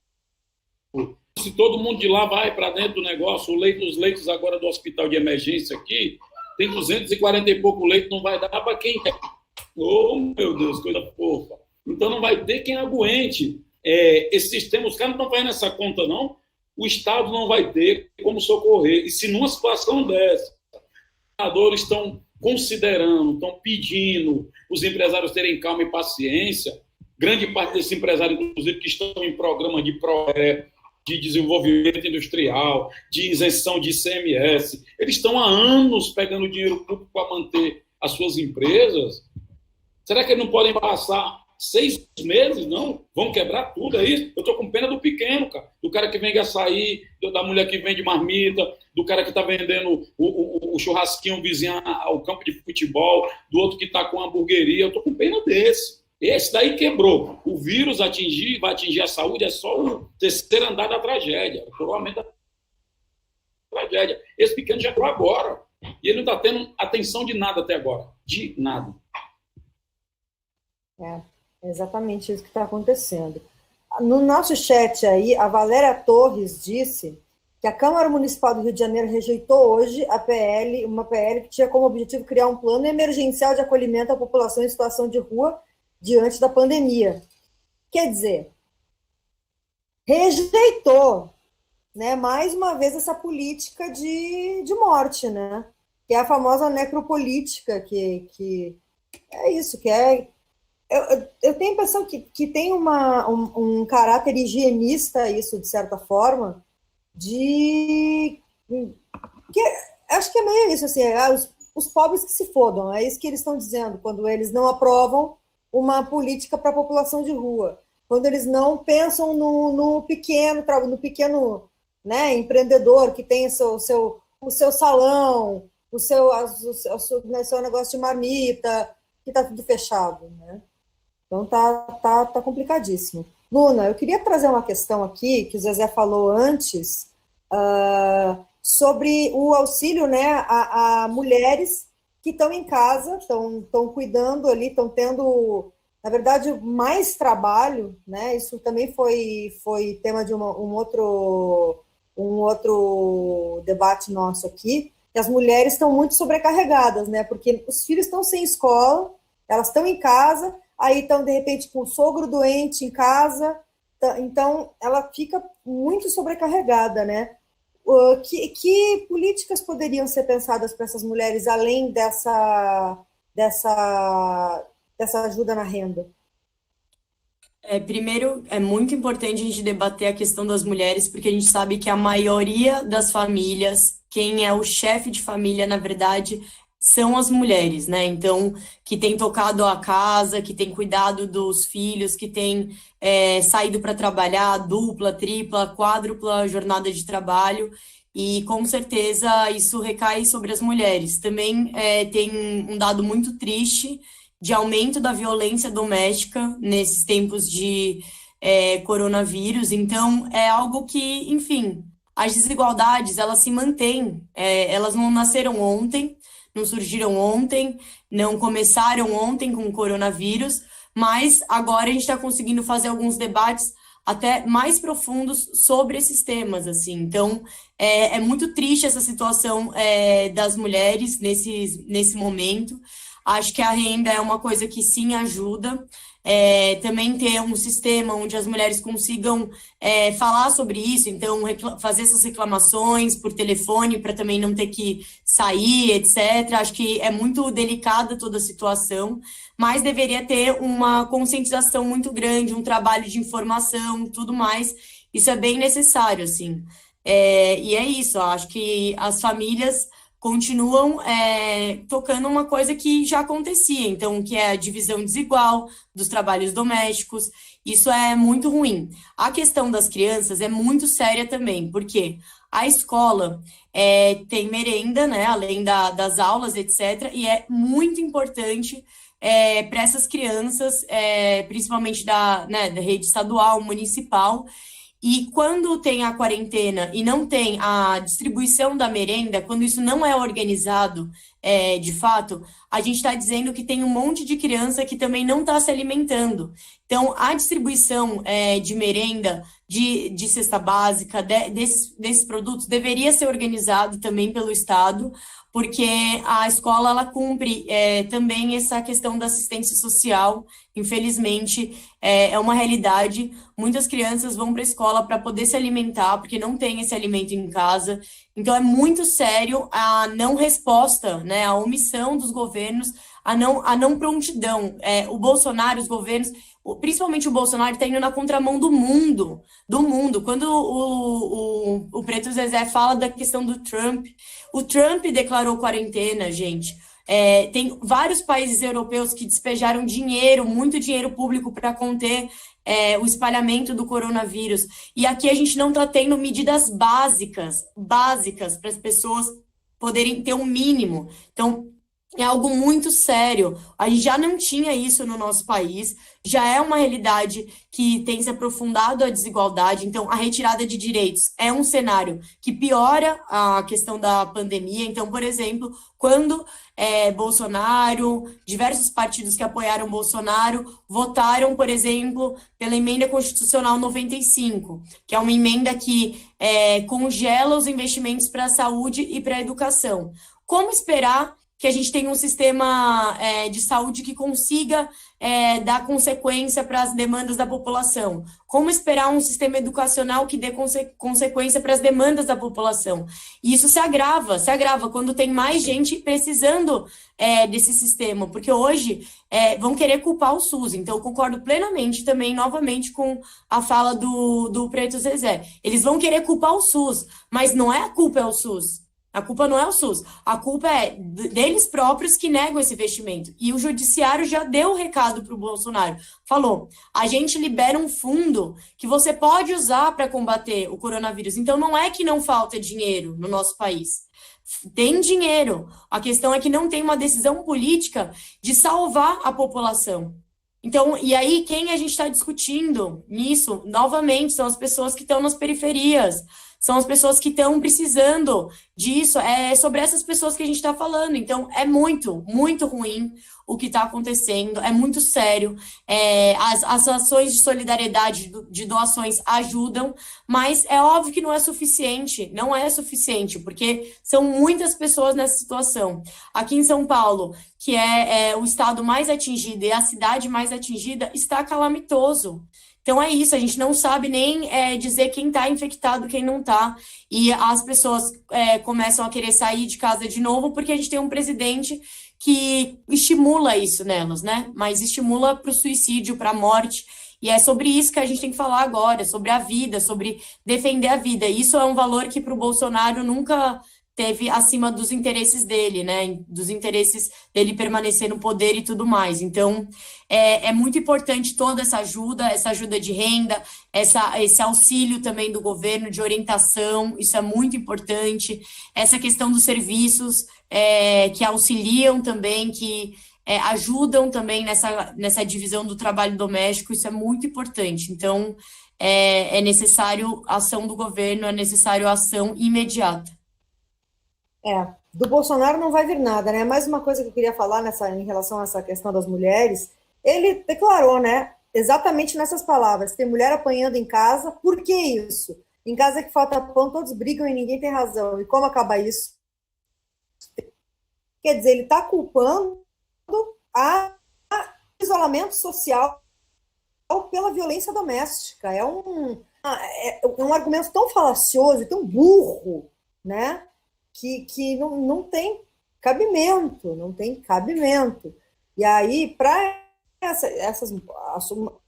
Se todo mundo de lá vai para dentro do negócio, os leitos agora do hospital de emergência aqui, tem 240 e pouco leitos, não vai dar para quem quer. Oh, meu Deus, coisa fofa. Então não vai ter quem aguente. Esse sistema, os caras não estão fazendo essa conta, não. O Estado não vai ter como socorrer. E se numa situação dessa, os governadores estão considerando, estão pedindo os empresários terem calma e paciência, grande parte desses empresários, inclusive, que estão em programas de desenvolvimento industrial, de isenção de ICMS, eles estão há anos pegando dinheiro público para manter as suas empresas. Será que eles não podem passar 6 meses, não? Vão quebrar tudo, é isso? Eu estou com pena do pequeno, cara. Do cara que vende açaí, da mulher que vende marmita, do cara que está vendendo o churrasquinho vizinho ao campo de futebol, do outro que está com a hamburgueria. Eu estou com pena desse. Esse daí quebrou. O vírus vai atingir a saúde, é só o terceiro andar da tragédia, o coroamento da tragédia. Esse pequeno já entrou agora. E ele não está tendo atenção de nada até agora. De nada. É exatamente isso que está acontecendo. No nosso chat aí, a Valéria Torres disse que a Câmara Municipal do Rio de Janeiro rejeitou hoje uma PL que tinha como objetivo criar um plano emergencial de acolhimento à população em situação de rua diante da pandemia. Quer dizer, rejeitou, né, mais uma vez essa política de morte, né? Que é a famosa necropolítica, que é isso, que é... Eu tenho a impressão que tem um caráter higienista, isso, de certa forma, acho que é meio isso, assim, os pobres que se fodam, é isso que eles estão dizendo, quando eles não aprovam uma política para a população de rua, quando eles não pensam no pequeno, né, empreendedor que tem o seu salão, o seu negócio de marmita, que está tudo fechado, né? Então tá complicadíssimo. Luna, eu queria trazer uma questão aqui, que o Zezé falou antes, sobre o auxílio, né, a mulheres que estão em casa, estão cuidando ali, estão tendo, na verdade, mais trabalho, né? Isso também foi tema de um outro debate nosso aqui, que as mulheres estão muito sobrecarregadas, né? Porque os filhos estão sem escola, elas estão em casa, aí estão, de repente, com o sogro doente em casa, então ela fica muito sobrecarregada, né? Que políticas poderiam ser pensadas para essas mulheres, além dessa ajuda na renda? Primeiro, é muito importante a gente debater a questão das mulheres, porque a gente sabe que a maioria das famílias, quem é o chefe de família, na verdade, são as mulheres, né? Então, que tem tocado a casa, que tem cuidado dos filhos, que tem saído para trabalhar, dupla, tripla, quádrupla jornada de trabalho, e com certeza isso recai sobre as mulheres. Também tem um dado muito triste de aumento da violência doméstica nesses tempos de coronavírus. Então, é algo que, enfim, as desigualdades, elas se mantêm, elas não nasceram ontem, não surgiram ontem, não começaram ontem com o coronavírus, mas agora a gente está conseguindo fazer alguns debates até mais profundos sobre esses temas, assim. Então, é muito triste essa situação das mulheres nesse momento. Acho que a renda é uma coisa que sim ajuda. Também ter um sistema onde as mulheres consigam falar sobre isso, então fazer essas reclamações por telefone para também não ter que sair, etc. Acho que é muito delicada toda a situação, mas deveria ter uma conscientização muito grande, um trabalho de informação, tudo mais. Isso é bem necessário, assim. E é isso, acho que as famílias continuam tocando uma coisa que já acontecia, então, que é a divisão desigual dos trabalhos domésticos. Isso é muito ruim. A questão das crianças é muito séria também, porque a escola tem merenda, né, além das aulas, etc., e é muito importante para essas crianças, principalmente da rede estadual, municipal. E quando tem a quarentena e não tem a distribuição da merenda, quando isso não é organizado de fato, a gente está dizendo que tem um monte de criança que também não está se alimentando. Então, a distribuição de merenda, de cesta básica, desses produtos, deveria ser organizado também pelo Estado, porque a escola ela cumpre também essa questão da assistência social. Infelizmente, é uma realidade. Muitas crianças vão para a escola para poder se alimentar, porque não tem esse alimento em casa. Então, é muito sério a não resposta, né, a omissão dos governos, a não prontidão. O Bolsonaro, os governos, principalmente o Bolsonaro, está indo na contramão do mundo. Quando o Preto Zezé fala da questão do Trump, o Trump declarou quarentena, gente. Tem vários países europeus que despejaram dinheiro, muito dinheiro público para conter o espalhamento do coronavírus. E aqui a gente não está tendo medidas básicas para as pessoas poderem ter um mínimo. Então, é algo muito sério. A gente já não tinha isso no nosso país, já é uma realidade que tem se aprofundado a desigualdade. Então, a retirada de direitos é um cenário que piora a questão da pandemia. Então, por exemplo, quando Bolsonaro, diversos partidos que apoiaram Bolsonaro, votaram, por exemplo, pela emenda constitucional 95, que é uma emenda que congela os investimentos para a saúde e para a educação. Como esperar que a gente tenha um sistema de saúde que consiga dar consequência para as demandas da população? Como esperar um sistema educacional que dê consequência para as demandas da população? E isso se agrava quando tem mais gente precisando desse sistema, porque hoje vão querer culpar o SUS. Então, eu concordo plenamente também, novamente, com a fala do Preto Zezé. Eles vão querer culpar o SUS, mas não é a culpa, é o SUS. A culpa não é o SUS, a culpa é deles próprios que negam esse investimento. E o judiciário já deu o recado para o Bolsonaro. Falou, a gente libera um fundo que você pode usar para combater o coronavírus. Então, não é que não falta dinheiro no nosso país. Tem dinheiro. A questão é que não tem uma decisão política de salvar a população. Então, e aí, quem a gente está discutindo nisso, novamente, são as pessoas que estão nas periferias. são as pessoas que estão precisando disso, é sobre essas pessoas que a gente está falando. Então, é muito, muito ruim o que está acontecendo, é muito sério. As ações de solidariedade, de doações ajudam, mas é óbvio que não é suficiente, porque são muitas pessoas nessa situação. Aqui em São Paulo, que é o estado mais atingido e a cidade mais atingida, está calamitoso. Então é isso, a gente não sabe nem dizer quem está infectado, quem não está. E as pessoas começam a querer sair de casa de novo porque a gente tem um presidente que estimula isso nelas, né? Mas estimula para o suicídio, para a morte. E é sobre isso que a gente tem que falar agora, sobre a vida, sobre defender a vida. Isso é um valor que para o Bolsonaro nunca teve acima dos interesses dele, né? Dos interesses dele permanecer no poder e tudo mais. Então, é muito importante toda essa ajuda de renda, esse auxílio também do governo, de orientação, isso é muito importante. Essa questão dos serviços que auxiliam também, que ajudam também nessa divisão do trabalho doméstico, isso é muito importante. Então, é necessário ação do governo, é necessário ação imediata. Do Bolsonaro não vai vir nada, né? Mais uma coisa que eu queria falar em relação a essa questão das mulheres, ele declarou, né, exatamente nessas palavras, tem mulher apanhando em casa, por que isso? Em casa que falta pão, todos brigam e ninguém tem razão. E como acaba isso? Quer dizer, ele está culpando o isolamento social pela violência doméstica. É um argumento tão falacioso e tão burro, né? Que não tem cabimento, E aí, para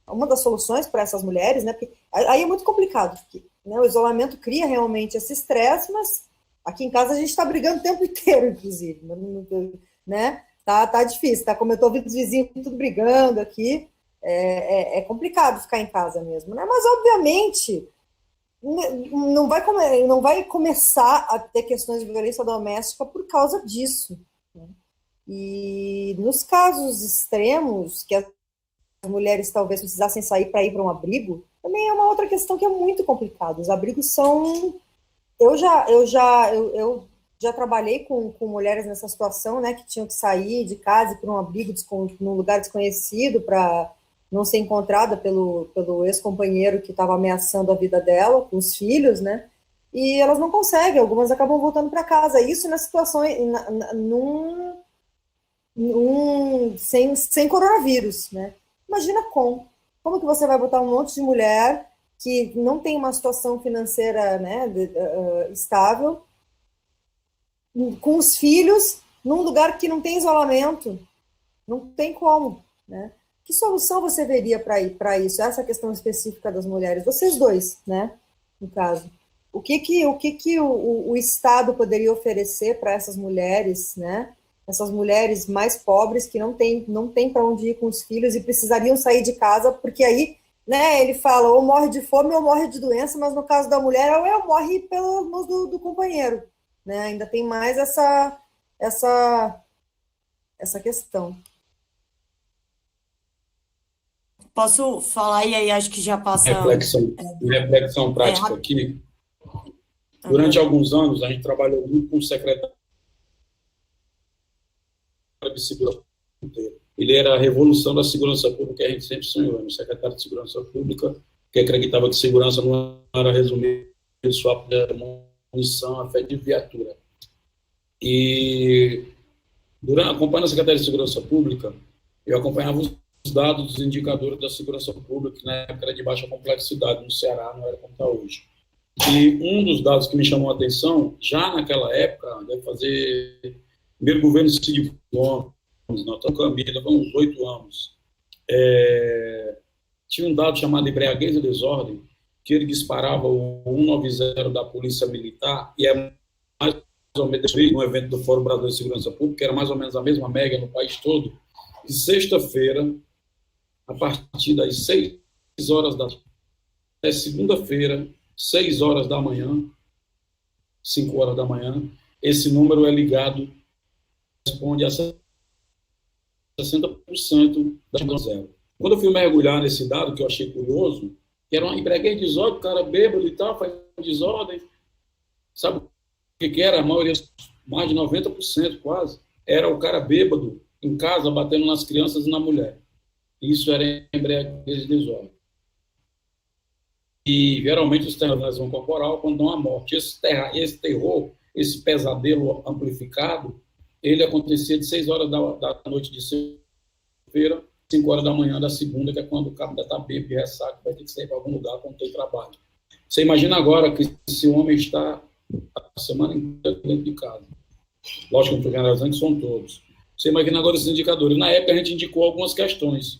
uma das soluções para essas mulheres, né, porque aí é muito complicado, porque, né, o isolamento cria realmente esse estresse, mas aqui em casa a gente está brigando o tempo inteiro, inclusive, né? Tá difícil, tá? Como eu estou ouvindo os vizinhos tudo brigando aqui, é complicado ficar em casa mesmo, né? Mas, obviamente, não vai começar a ter questões de violência doméstica por causa disso, né? E nos casos extremos, que as mulheres talvez precisassem sair para ir para um abrigo, também é uma outra questão que é muito complicada. Os abrigos são... Eu já trabalhei com mulheres nessa situação, né, que tinham que sair de casa e ir para um abrigo num lugar desconhecido para não ser encontrada pelo ex-companheiro que estava ameaçando a vida dela, com os filhos, né? E elas não conseguem, algumas acabam voltando para casa. Isso na situação, sem coronavírus, né? Imagina como que você vai botar um monte de mulher que não tem uma situação financeira, né, estável, com os filhos, num lugar que não tem isolamento. Não tem como, né? Que solução você veria para isso? Essa questão específica das mulheres, vocês dois, né? No caso, o que o Estado poderia oferecer para essas mulheres, né? Essas mulheres mais pobres que não tem para onde ir com os filhos e precisariam sair de casa, porque aí, né? Ele fala, ou morre de fome ou morre de doença, mas no caso da mulher, ou ela morre pelas mãos do companheiro, né? Ainda tem mais essa questão. Posso falar e aí acho que já passa... Reflexão prática aqui. Durante alguns anos, a gente trabalhou muito com o secretário de Segurança Pública. Ele era a revolução da segurança pública, que a gente sempre sonhou. O secretário de Segurança Pública, que acreditava que segurança não era resumir sua munição, a fé de viatura. E, acompanhando a Secretaria de Segurança Pública, eu acompanhava os dados dos indicadores da segurança pública, que na época era de baixa complexidade, no Ceará não era como está hoje. E um dos dados que me chamou a atenção, já naquela época, deve fazer primeiro governo Cid Gomes, nós estamos caminhando há uns 8 anos, tinha um dado chamado embriaguez e desordem, que ele disparava o 190 da Polícia Militar, e é mais ou menos um evento do Fórum Brasileiro de Segurança Pública, era mais ou menos a mesma média no país todo, e sexta-feira, a partir das 6 horas da tarde, até segunda-feira, 6 horas da manhã, 5 horas da manhã, esse número é ligado, responde a 60% da zero. Quando eu fui mergulhar nesse dado, que eu achei curioso, que era uma embriaguez de desordem, o cara bêbado e tal, faz desordem, Sabe o que era? A maioria, mais de 90% quase, era o cara bêbado em casa, batendo nas crianças e na mulher. Isso era embriaguez desordem. E, geralmente, os terrores de lesão corporal, quando dão a morte. Esse terror, esse pesadelo amplificado, ele acontecia de 6 horas da noite de segunda-feira, 5 horas da manhã da segunda, que é quando o cara ainda está bêbado e ressaca, vai ter que sair para algum lugar quando tem trabalho. Você imagina agora que esse homem está a semana inteira dentro de casa. Lógico que não estou generalizando, são todos. Você imagina agora esses indicadores. Na época, a gente indicou algumas questões.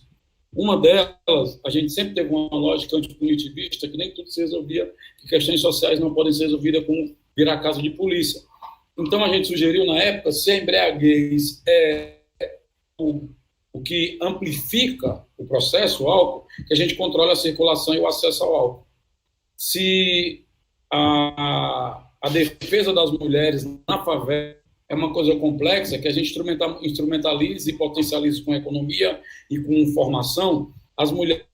Uma delas, a gente sempre teve uma lógica antipunitivista, que nem tudo se resolvia, que questões sociais não podem ser resolvidas com virar caso de polícia. Então, a gente sugeriu, na época, se a embriaguez é o que amplifica o processo, o álcool, que a gente controle a circulação e o acesso ao álcool. Se a defesa das mulheres na favela é uma coisa complexa, que a gente instrumentalize e potencialize com economia e com formação as mulheres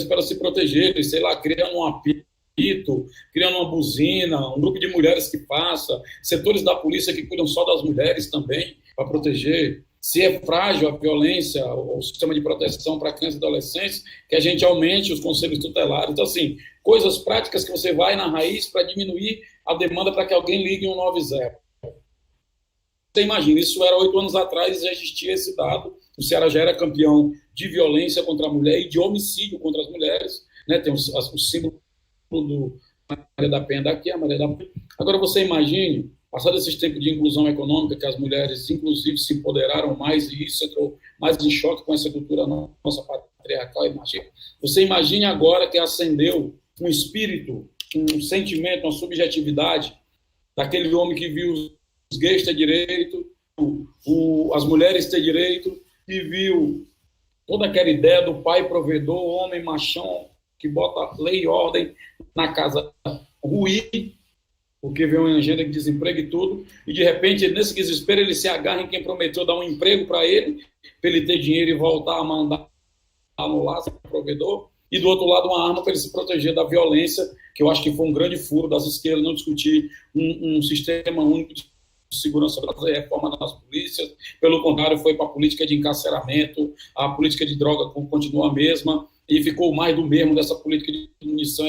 para se protegerem, sei lá, criando um apito, criando uma buzina, um grupo de mulheres que passa, setores da polícia que cuidam só das mulheres também, para proteger. Se é frágil a violência, o sistema de proteção para crianças e adolescentes, que a gente aumente os conselhos tutelares. Então, assim, coisas práticas que você vai na raiz para diminuir a demanda para que alguém ligue 190. Você imagina, isso era 8 anos atrás, já existia esse dado. O Ceará já era campeão de violência contra a mulher e de homicídio contra as mulheres. Né? Tem o símbolo do Maria da Penha daqui, a Maria da Penha. Agora, você imagine, passado esses tempos de inclusão econômica, que as mulheres, inclusive, se empoderaram mais, e isso entrou mais em choque com essa cultura nossa patriarcal e machista. Você imagine agora que acendeu um espírito, um sentimento, uma subjetividade daquele homem que viu os gays ter direito, as mulheres ter direito, e viu toda aquela ideia do pai provedor, homem machão, que bota lei e ordem na casa ruim, porque vê uma agenda de desemprego e tudo, e de repente, nesse desespero, ele se agarra em quem prometeu dar um emprego para ele ter dinheiro e voltar a mandar anular esse provedor, e do outro lado uma arma para ele se proteger da violência, que eu acho que foi um grande furo das esquerdas, não discutir um sistema único de segurança para fazer reforma das polícias, pelo contrário, foi para a política de encarceramento, a política de droga continua a mesma, e ficou mais do mesmo dessa política de munição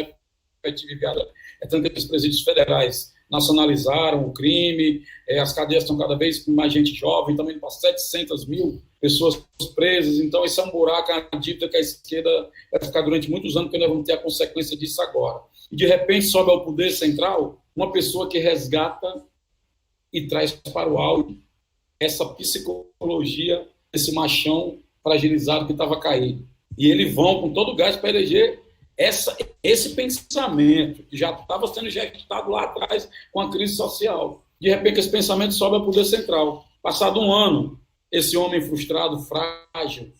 efetivada. É tanto que os presídios federais nacionalizaram o crime, as cadeias estão cada vez com mais gente jovem, também para 700 mil pessoas presas, então esse é um buraco, a dívida que a esquerda vai ficar durante muitos anos, porque nós vamos ter a consequência disso agora. E de repente sobe ao poder central uma pessoa que resgata e traz para o áudio essa psicologia desse machão fragilizado que estava caído. E eles vão com todo o gás para eleger esse pensamento que já estava sendo injetado lá atrás com a crise social. De repente, esse pensamento sobe ao poder central. Passado um ano, esse homem frustrado, frágil,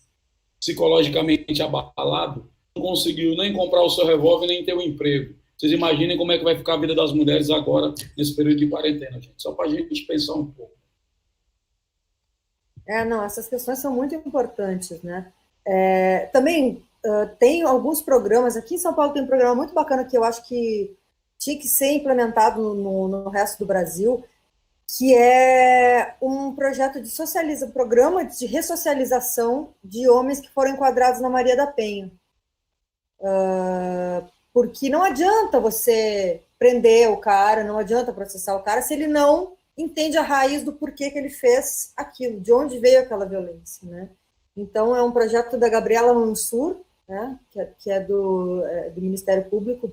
psicologicamente abalado, não conseguiu nem comprar o seu revólver, nem ter um emprego. Vocês imaginem como é que vai ficar a vida das mulheres agora, nesse período de quarentena, gente. Só para a gente pensar um pouco. Não, essas questões são muito importantes, né? Também tem alguns programas, aqui em São Paulo tem um programa muito bacana que eu acho que tinha que ser implementado no resto do Brasil, que é um projeto de socialização, programa de ressocialização de homens que foram enquadrados na Maria da Penha. Porque não adianta você prender o cara, não adianta processar o cara se ele não entende a raiz do porquê que ele fez aquilo, de onde veio aquela violência, né? Então, é um projeto da Gabriela Mansur, né, que é do Ministério Público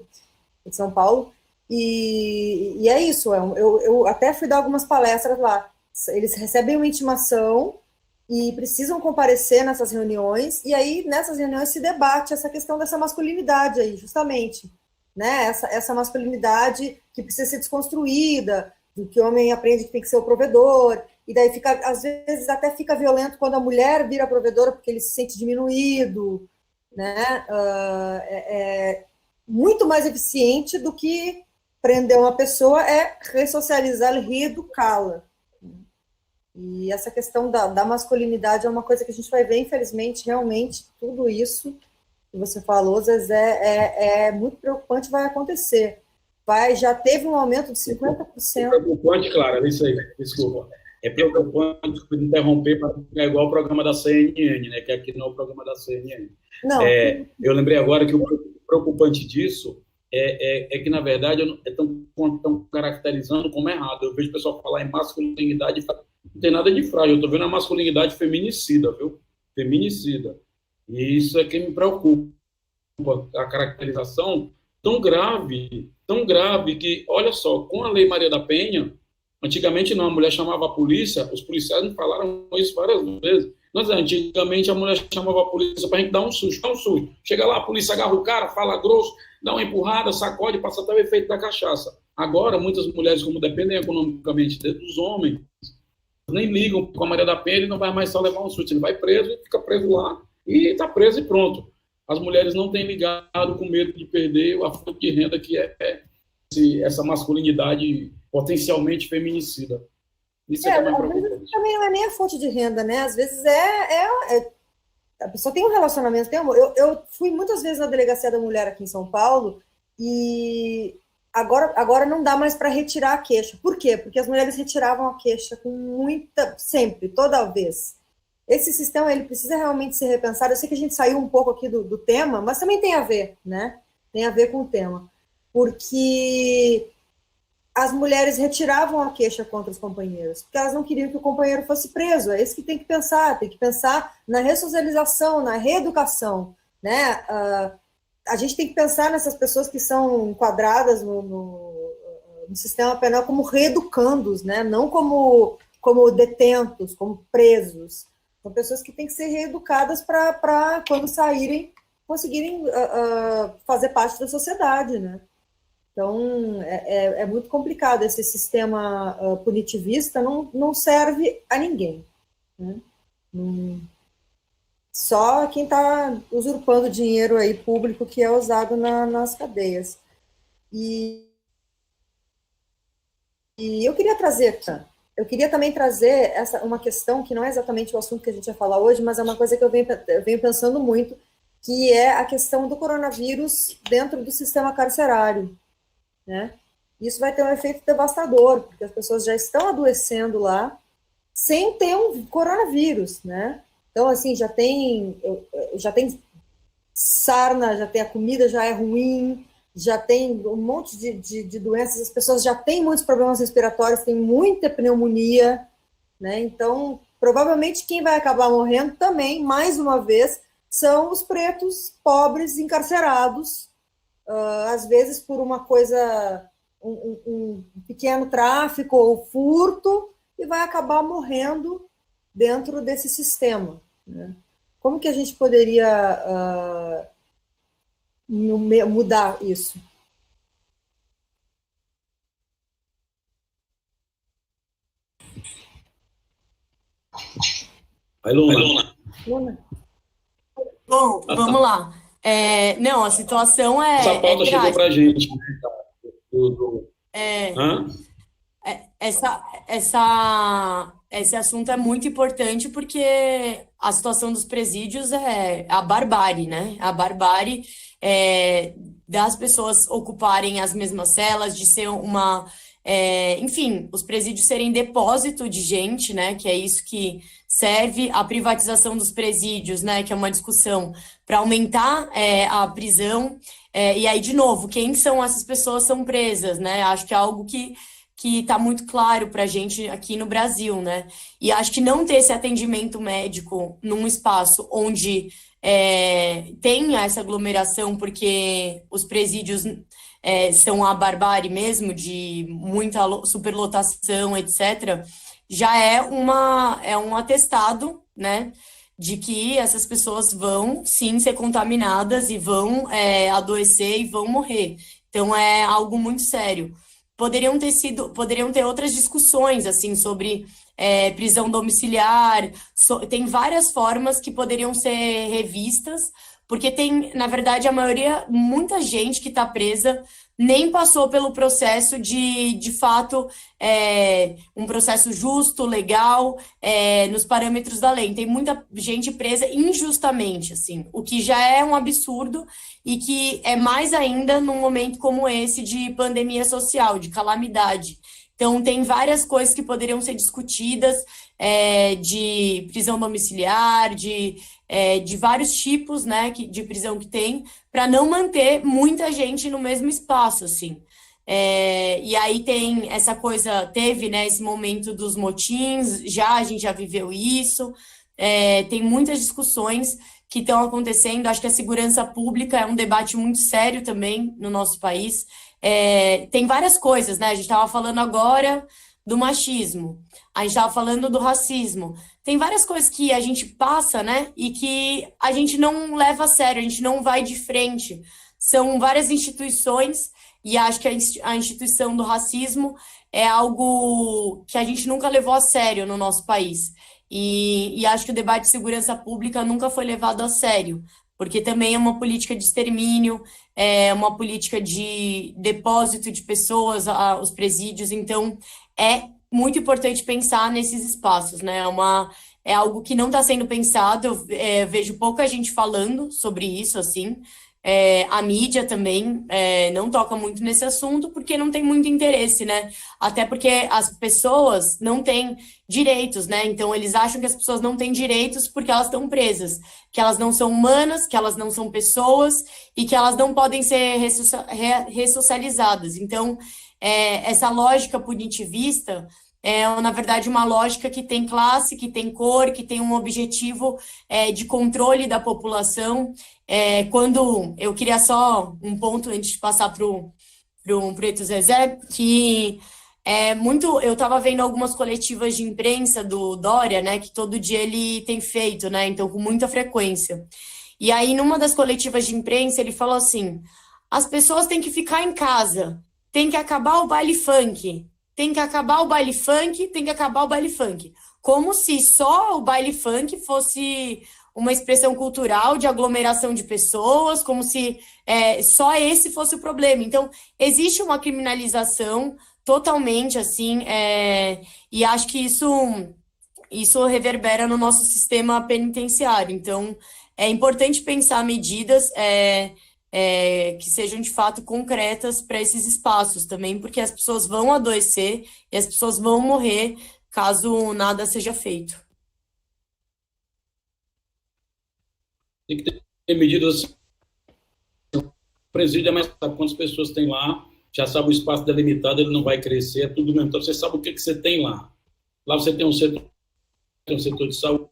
de São Paulo, e é isso, eu até fui dar algumas palestras lá, eles recebem uma intimação e precisam comparecer nessas reuniões, e aí nessas reuniões se debate essa questão dessa masculinidade aí, justamente, né, essa masculinidade que precisa ser desconstruída, do que o homem aprende que tem que ser o provedor, e daí fica, às vezes até fica violento quando a mulher vira provedora porque ele se sente diminuído, né? É muito mais eficiente do que prender uma pessoa é ressocializá-la e reeducá-la. E essa questão da masculinidade é uma coisa que a gente vai ver, infelizmente, realmente, tudo isso que você falou, Zezé, é muito preocupante, vai acontecer. já teve um aumento de É 50%. preocupante, Clara, é isso aí, desculpa. É preocupante interromper para é igual o programa da CNN, né? Que aqui não é o programa da CNN. Não, Eu lembrei agora que o preocupante disso que, na verdade, estão caracterizando como errado. Eu vejo o pessoal falar em masculinidade, não tem nada de frágil. Eu estou vendo a masculinidade feminicida, viu? Feminicida. E isso é que me preocupa. A caracterização tão grave que, olha só, com a Lei Maria da Penha, antigamente não, a mulher chamava a polícia, os policiais me falaram isso várias vezes. Mas antigamente a mulher chamava a polícia para a gente dar um susto. Chega lá, a polícia agarra o cara, fala grosso, dá uma empurrada, sacode, passa até o efeito da cachaça. Agora, muitas mulheres, como dependem economicamente dos homens, nem ligam com a Maria da Penha, ele não vai mais só levar um susto, ele vai preso e fica preso lá, e está preso e pronto. As mulheres não têm ligado com medo de perder a fonte de renda que é essa masculinidade potencialmente feminicida. Isso é também preocupante. Também não é nem a fonte de renda, né? Às vezes a pessoa tem um relacionamento. Eu fui muitas vezes na delegacia da mulher aqui em São Paulo e agora não dá mais para retirar a queixa. Por quê? Porque as mulheres retiravam a queixa sempre, toda vez. Esse sistema ele precisa realmente ser repensado. Eu sei que a gente saiu um pouco aqui do tema, mas também tem a ver, né? Tem a ver com o tema. Porque as mulheres retiravam a queixa contra os companheiros, porque elas não queriam que o companheiro fosse preso. É isso que tem que pensar na ressocialização, na reeducação, né? A gente tem que pensar nessas pessoas que são enquadradas no sistema penal como reeducandos, né? Não como detentos, como presos. São pessoas que têm que ser reeducadas para quando saírem, conseguirem fazer parte da sociedade, né? Então, é muito complicado. Esse sistema punitivista não serve a ninguém, né? Só quem está usurpando dinheiro aí público que é usado nas cadeias. E eu queria também trazer uma questão que não é exatamente o assunto que a gente vai falar hoje, mas é uma coisa que eu venho pensando muito, que é a questão do coronavírus dentro do sistema carcerário, né? Isso vai ter um efeito devastador, porque as pessoas já estão adoecendo lá sem ter um coronavírus, né? Então, assim, já tem sarna, a comida já é ruim, já tem um monte de doenças, as pessoas já têm muitos problemas respiratórios, tem muita pneumonia, né? Então, provavelmente quem vai acabar morrendo também, mais uma vez, são os pretos pobres encarcerados, às vezes por uma coisa, um pequeno tráfico ou furto, e vai acabar morrendo dentro desse sistema, né? Como que a gente poderia mudar isso? Vai, Luna. Bom, vamos lá. Não, a situação Essa pauta chegou para a gente, né? Esse assunto é muito importante porque a situação dos presídios é a barbárie, né? A barbárie das pessoas ocuparem as mesmas celas, de ser enfim, os presídios serem depósito de gente, né? Que é isso que serve a privatização dos presídios, né? Que é uma discussão para aumentar a prisão. E aí, de novo, quem são essas pessoas são presas, né? Acho que é algo que está muito claro para a gente aqui no Brasil, né? E acho que não ter esse atendimento médico num espaço onde tenha essa aglomeração, porque os presídios são a barbárie mesmo, de muita superlotação, etc., já é um atestado, né, de que essas pessoas vão, sim, ser contaminadas e vão adoecer e vão morrer. Então, é algo muito sério. Poderiam ter outras discussões, assim, sobre prisão domiciliar, tem várias formas que poderiam ser revistas, porque tem, na verdade, muita gente que está presa nem passou pelo processo de fato, um processo justo, legal, nos parâmetros da lei. Tem muita gente presa injustamente, assim, o que já é um absurdo e que é mais ainda num momento como esse de pandemia social, de calamidade. Então, tem várias coisas que poderiam ser discutidas, de prisão domiciliar, de vários tipos, né, de prisão que tem, para não manter muita gente no mesmo espaço, assim. E aí tem essa coisa, teve, né, esse momento dos motins, a gente já viveu isso, tem muitas discussões que estão acontecendo. Acho que a segurança pública é um debate muito sério também no nosso país. Tem várias coisas, né? A gente estava falando agora do machismo, a gente estava falando do racismo. Tem várias coisas que a gente passa, né? E que a gente não leva a sério, a gente não vai de frente. São várias instituições, e acho que a instituição do racismo é algo que a gente nunca levou a sério no nosso país. E acho que o debate de segurança pública nunca foi levado a sério, porque também é uma política de extermínio, é uma política de depósito de pessoas, os presídios. Então, é muito importante pensar nesses espaços, né? É algo que não está sendo pensado. Eu vejo pouca gente falando sobre isso, assim. A mídia também não toca muito nesse assunto porque não tem muito interesse, né? Até porque as pessoas não têm direitos, né? Então, eles acham que as pessoas não têm direitos porque elas estão presas, que elas não são humanas, que elas não são pessoas e que elas não podem ser ressocializadas. Então, essa lógica punitivista na verdade, uma lógica que tem classe, que tem cor, que tem um objetivo de controle da população. Quando eu queria só um ponto antes de passar para o Preto Zezé, que eu estava vendo algumas coletivas de imprensa do Dória, né, que todo dia ele tem feito, né, então com muita frequência. E aí, numa das coletivas de imprensa, ele falou assim: as pessoas têm que ficar em casa, tem que acabar o baile funk. Tem que acabar o baile funk, tem que acabar o baile funk. Como se só o baile funk fosse uma expressão cultural de aglomeração de pessoas, como se só esse fosse o problema. Então, existe uma criminalização totalmente, assim, e acho que isso reverbera no nosso sistema penitenciário. Então, é importante pensar medidas que sejam de fato concretas para esses espaços também, porque as pessoas vão adoecer e as pessoas vão morrer caso nada seja feito. Tem que ter medidas. O presídio é mais sabe quantas pessoas tem lá, já sabe o espaço delimitado, ele não vai crescer, é tudo mesmo. Então você sabe o que você tem lá. Lá você tem um setor de saúde,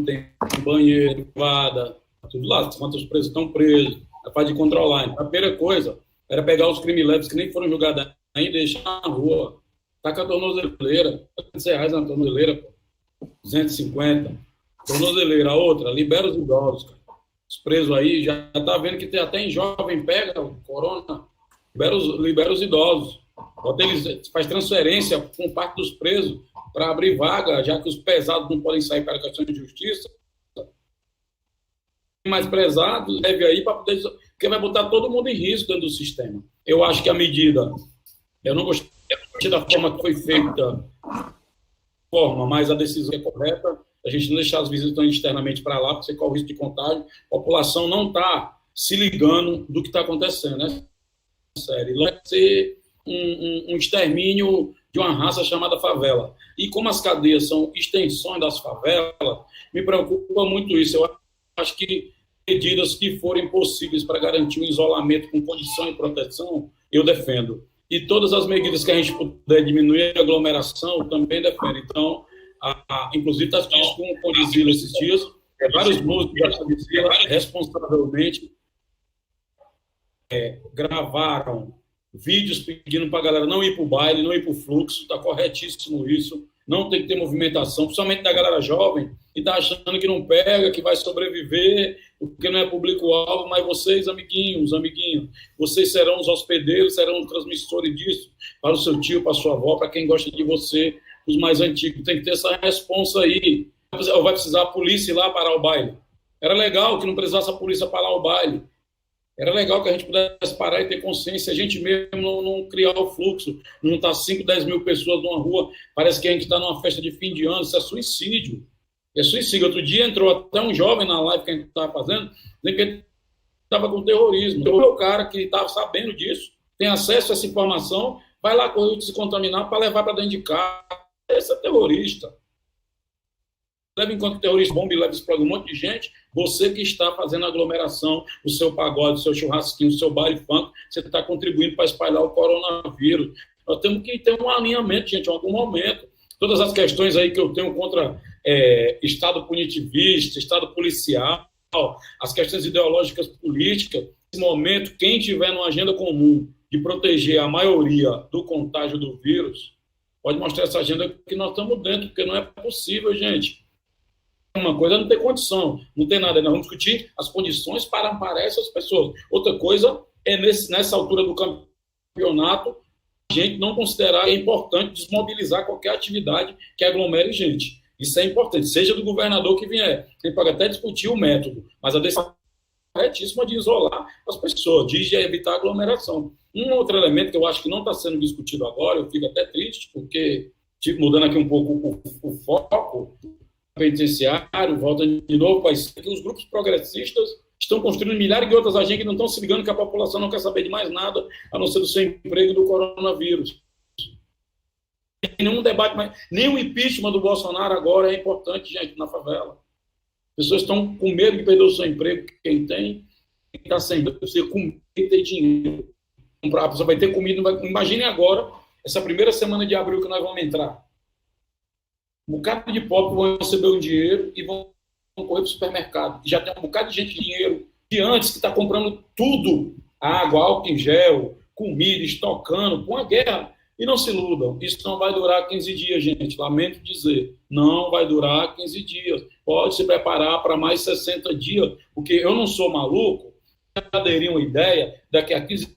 tem banheiro, privada, tudo lá. Quantos presos estão presos, é fácil de controlar. Então, a primeira coisa era pegar os crimileves que nem foram julgados ainda e deixar na rua. Taca a tornozeleira, R$100 na tornozeleira, pô. 250. Tornozeleira, outra, libera os idosos, cara. Os presos aí, já tá vendo que tem até em jovem, pega o corona, libera os idosos. Faz transferência com parte dos presos para abrir vaga, já que os pesados não podem sair para questão de justiça. Mais pesado deve aí para poder, porque vai botar todo mundo em risco dentro do sistema. Eu acho que a medida, eu não gostei da forma que foi feita, mas a decisão é correta, a gente não deixar as visitantes externamente para lá, porque você corre o risco de contágio. A população não está se ligando do que está acontecendo, né? Sério, vai ser um extermínio de uma raça chamada favela. E como as cadeias são extensões das favelas, me preocupa muito isso. Eu acho que medidas que forem possíveis para garantir um isolamento com condição e proteção, eu defendo. E todas as medidas que a gente puder diminuir a aglomeração, também defendo. Então, inclusive, está assistindo com o Condizila esses dias, vários músicos da Condizila responsavelmente gravaram vídeos pedindo para a galera não ir para o baile, não ir para o fluxo, está corretíssimo isso, não tem que ter movimentação, principalmente da galera jovem, que está achando que não pega, que vai sobreviver, porque não é público-alvo, mas vocês, amiguinhos, vocês serão os hospedeiros, serão os transmissores disso, para o seu tio, para a sua avó, para quem gosta de você, os mais antigos. Tem que ter essa responsa aí. Vai precisar a polícia ir lá parar o baile. Era legal que não precisasse a polícia parar o baile. Era legal que a gente pudesse parar e ter consciência, a gente mesmo não criar o fluxo, não estar 5, 10 mil pessoas numa rua, parece que a gente está numa festa de fim de ano, isso é suicídio. É suicídio. Outro dia entrou até um jovem na live que a gente estava fazendo, dizendo que ele estava com terrorismo. Então, o cara que estava sabendo disso, tem acesso a essa informação, vai lá correr de se contaminar para levar para dentro de casa. Esse é terrorista. Leva enquanto o terrorista bomba e leva explode um monte de gente, você que está fazendo aglomeração, o seu pagode, o seu churrasquinho, o seu baile funk, você está contribuindo para espalhar o coronavírus. Nós temos que ter um alinhamento, gente, em algum momento. Todas as questões aí que eu tenho contra Estado punitivista, Estado policial, as questões ideológicas políticas, nesse momento, quem tiver numa agenda comum de proteger a maioria do contágio do vírus, pode mostrar essa agenda que nós estamos dentro, porque não é possível, gente. Uma coisa não tem condição, não tem nada. Nós vamos discutir as condições para amparar essas pessoas. Outra coisa é, nessa altura do campeonato, a gente não considerar que é importante desmobilizar qualquer atividade que aglomere gente. Isso é importante, seja do governador que vier. A gente pode até discutir o método, mas a decisão é corretíssima de isolar as pessoas, de evitar aglomeração. Um outro elemento que eu acho que não está sendo discutido agora, eu fico até triste, porque, mudando aqui um pouco o foco penitenciário, volta de novo para isso, que os grupos progressistas estão construindo milhares de outras agendas que não estão se ligando que a população não quer saber de mais nada, a não ser do seu emprego e do coronavírus. Nenhum debate mais, nem o impeachment do Bolsonaro agora é importante, gente, na favela. As pessoas estão com medo de perder o seu emprego, quem tem, está sem você com ter dinheiro. A pessoa vai ter comida, imagine agora, essa primeira semana de abril que nós vamos entrar. Um bocado de pobres vão receber o dinheiro e vão correr para o supermercado. Já tem um bocado de gente de dinheiro de antes que está comprando tudo, água, álcool em gel, comida, estocando, com a guerra. E não se iludam, isso não vai durar 15 dias, gente. Lamento dizer, não vai durar 15 dias. Pode se preparar para mais 60 dias, porque eu não sou maluco, aderir uma ideia daqui a 15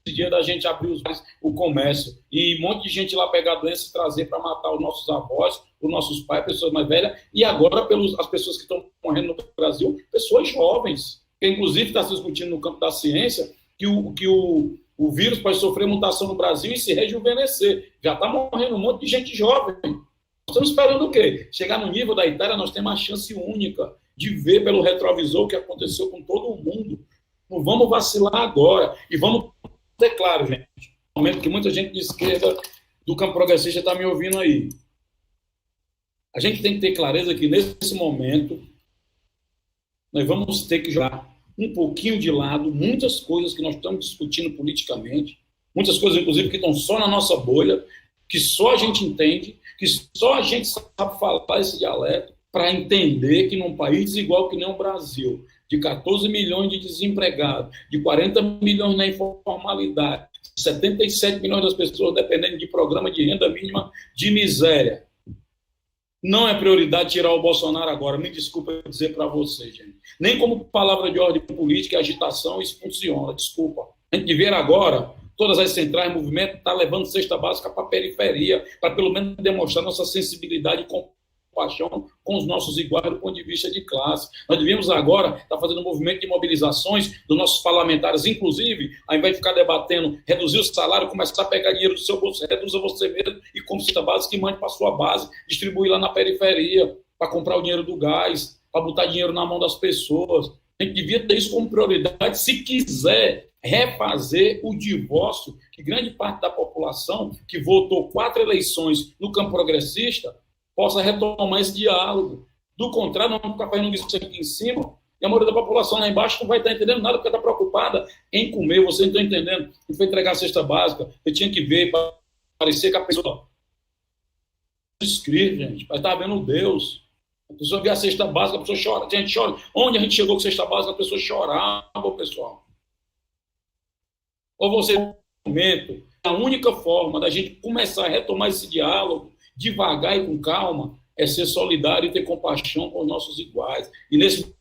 dias da gente abrir o comércio e um monte de gente lá pegar a doença e trazer para matar os nossos avós, os nossos pais, pessoas mais velhas, e agora as pessoas que estão morrendo no Brasil, pessoas jovens. Inclusive está se discutindo no campo da ciência que o vírus pode sofrer mutação no Brasil e se rejuvenescer. Já está morrendo um monte de gente jovem. Nós estamos esperando o quê? Chegar no nível da Itália, nós temos uma chance única de ver pelo retrovisor o que aconteceu com todo mundo. Não vamos vacilar agora. E vamos ter claro, gente, no momento que muita gente de esquerda do campo progressista está me ouvindo aí. A gente tem que ter clareza que, nesse momento, nós vamos ter que jogar um pouquinho de lado muitas coisas que nós estamos discutindo politicamente, muitas coisas, inclusive, que estão só na nossa bolha, que só a gente entende, que só a gente sabe falar esse dialeto, para entender que num país desigual que nem o Brasil, de 14 milhões de desempregados, de 40 milhões na informalidade, 77 milhões das pessoas dependendo de programa de renda mínima de miséria, não é prioridade tirar o Bolsonaro agora. Me desculpa dizer para você, gente. Nem como palavra de ordem política e agitação isso funciona, desculpa. A gente devia agora, todas as centrais, movimento, está levando cesta básica para a periferia, para pelo menos demonstrar nossa sensibilidade e compaixão com os nossos iguais do ponto de vista de classe. Nós devíamos agora estar fazendo um movimento de mobilizações dos nossos parlamentares, inclusive, ao invés de ficar debatendo, reduzir o salário, começar a pegar dinheiro do seu bolso, reduza você mesmo e como cesta básica e mande para a sua base, distribuir lá na periferia, para comprar o dinheiro do gás, para botar dinheiro na mão das pessoas. A gente devia ter isso como prioridade se quiser refazer o divórcio que grande parte da população que votou 4 eleições no campo progressista possa retomar esse diálogo. Do contrário, não vamos ficar fazendo isso aqui em cima e a maioria da população lá embaixo não vai estar entendendo nada porque está preocupada em comer. Você não está entendendo. A gente foi entregar a cesta básica, eu tinha que ver para parecer que a pessoa escrito, gente, vai estar vendo Deus. A pessoa vê a cesta básica, a pessoa chora, a gente chora. Onde a gente chegou com cesta básica, a pessoa chorava, pessoal. Ou você, no momento, a única forma da gente começar a retomar esse diálogo devagar e com calma, é ser solidário e ter compaixão com os nossos iguais. E nesse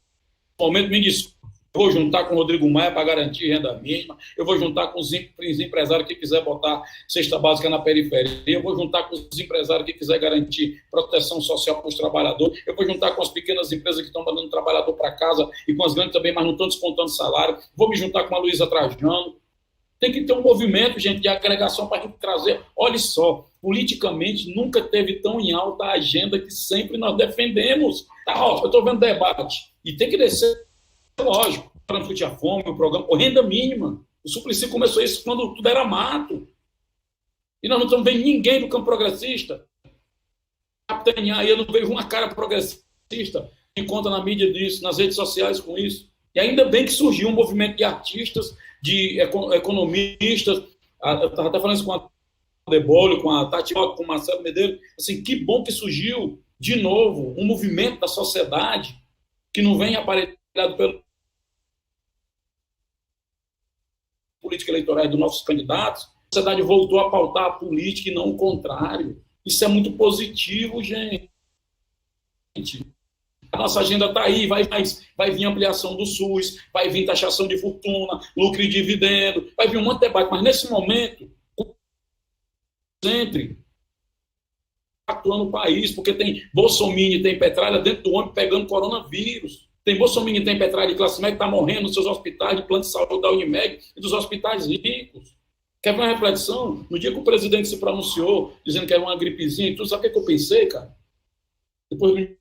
momento, me desculpe, vou juntar com o Rodrigo Maia para garantir renda mínima, eu vou juntar com os empresários que quiser botar cesta básica na periferia, eu vou juntar com os empresários que quiser garantir proteção social para os trabalhadores, eu vou juntar com as pequenas empresas que estão mandando trabalhador para casa e com as grandes também, mas não estão descontando salário, vou me juntar com a Luísa Trajano. Tem que ter um movimento, gente, de agregação para a gente trazer. Olha só, politicamente nunca teve tão em alta a agenda que sempre nós defendemos. Tá, ó, eu estou vendo debate e tem que descer. Lógico, para não discutir a fome, o programa, ou renda mínima. O Suplicy começou isso quando tudo era mato. E nós não estamos vendo ninguém do campo progressista capitanear. E eu não vejo uma cara progressista que conta na mídia disso, nas redes sociais com isso. E ainda bem que surgiu um movimento de artistas, de economistas. Eu estava até falando isso com a Debolho, com a Tati, com o Marcelo Medeiros. Assim, que bom que surgiu, de novo, um movimento da sociedade que não vem aparelhado pelo política eleitoral dos nossos candidatos. A sociedade voltou a pautar a política e não o contrário. Isso é muito positivo, gente. A nossa agenda está aí, vai vir ampliação do SUS, vai vir taxação de fortuna, lucro e dividendo, vai vir um monte de debate, mas nesse momento, entre atuando no país, porque tem Bolsonaro e tem Petralha dentro do ônibus pegando coronavírus. Tem Bolsonaro e tem Petralha de classe média que está morrendo nos seus hospitais de plano de saúde da Unimed e dos hospitais ricos. Quer ver uma reflexão? No dia que o presidente se pronunciou, dizendo que era uma gripezinha e tudo, sabe o que eu pensei, cara? Depois do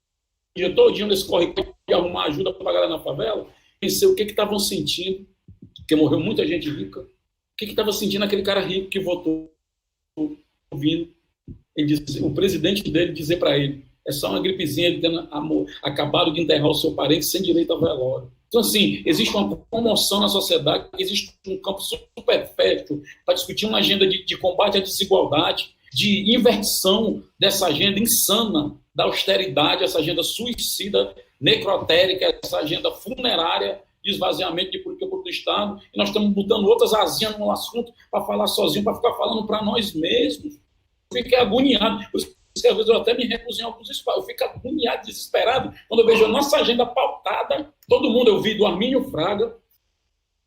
dia todinho nesse corre de arrumar ajuda para a galera na favela, pensei o que estavam sentindo, porque morreu muita gente rica, o que estava sentindo aquele cara rico que votou, ouvindo o presidente dele dizer para ele, é só uma gripezinha, ele tendo acabado de enterrar o seu parente sem direito a velório. Então, assim, existe uma comoção na sociedade, existe um campo super fértil para discutir uma agenda de combate à desigualdade, de inversão dessa agenda insana da austeridade, essa agenda suicida, necrotérica, essa agenda funerária de esvaziamento de política pública do Estado, e nós estamos botando outras asinhas no assunto para falar sozinho, para ficar falando para nós mesmos. Eu fiquei agoniado. Por isso que às vezes eu até me recuso em alguns espaços. Eu fico agoniado, desesperado, quando eu vejo a nossa agenda pautada. Todo mundo, eu vi do Armínio Fraga,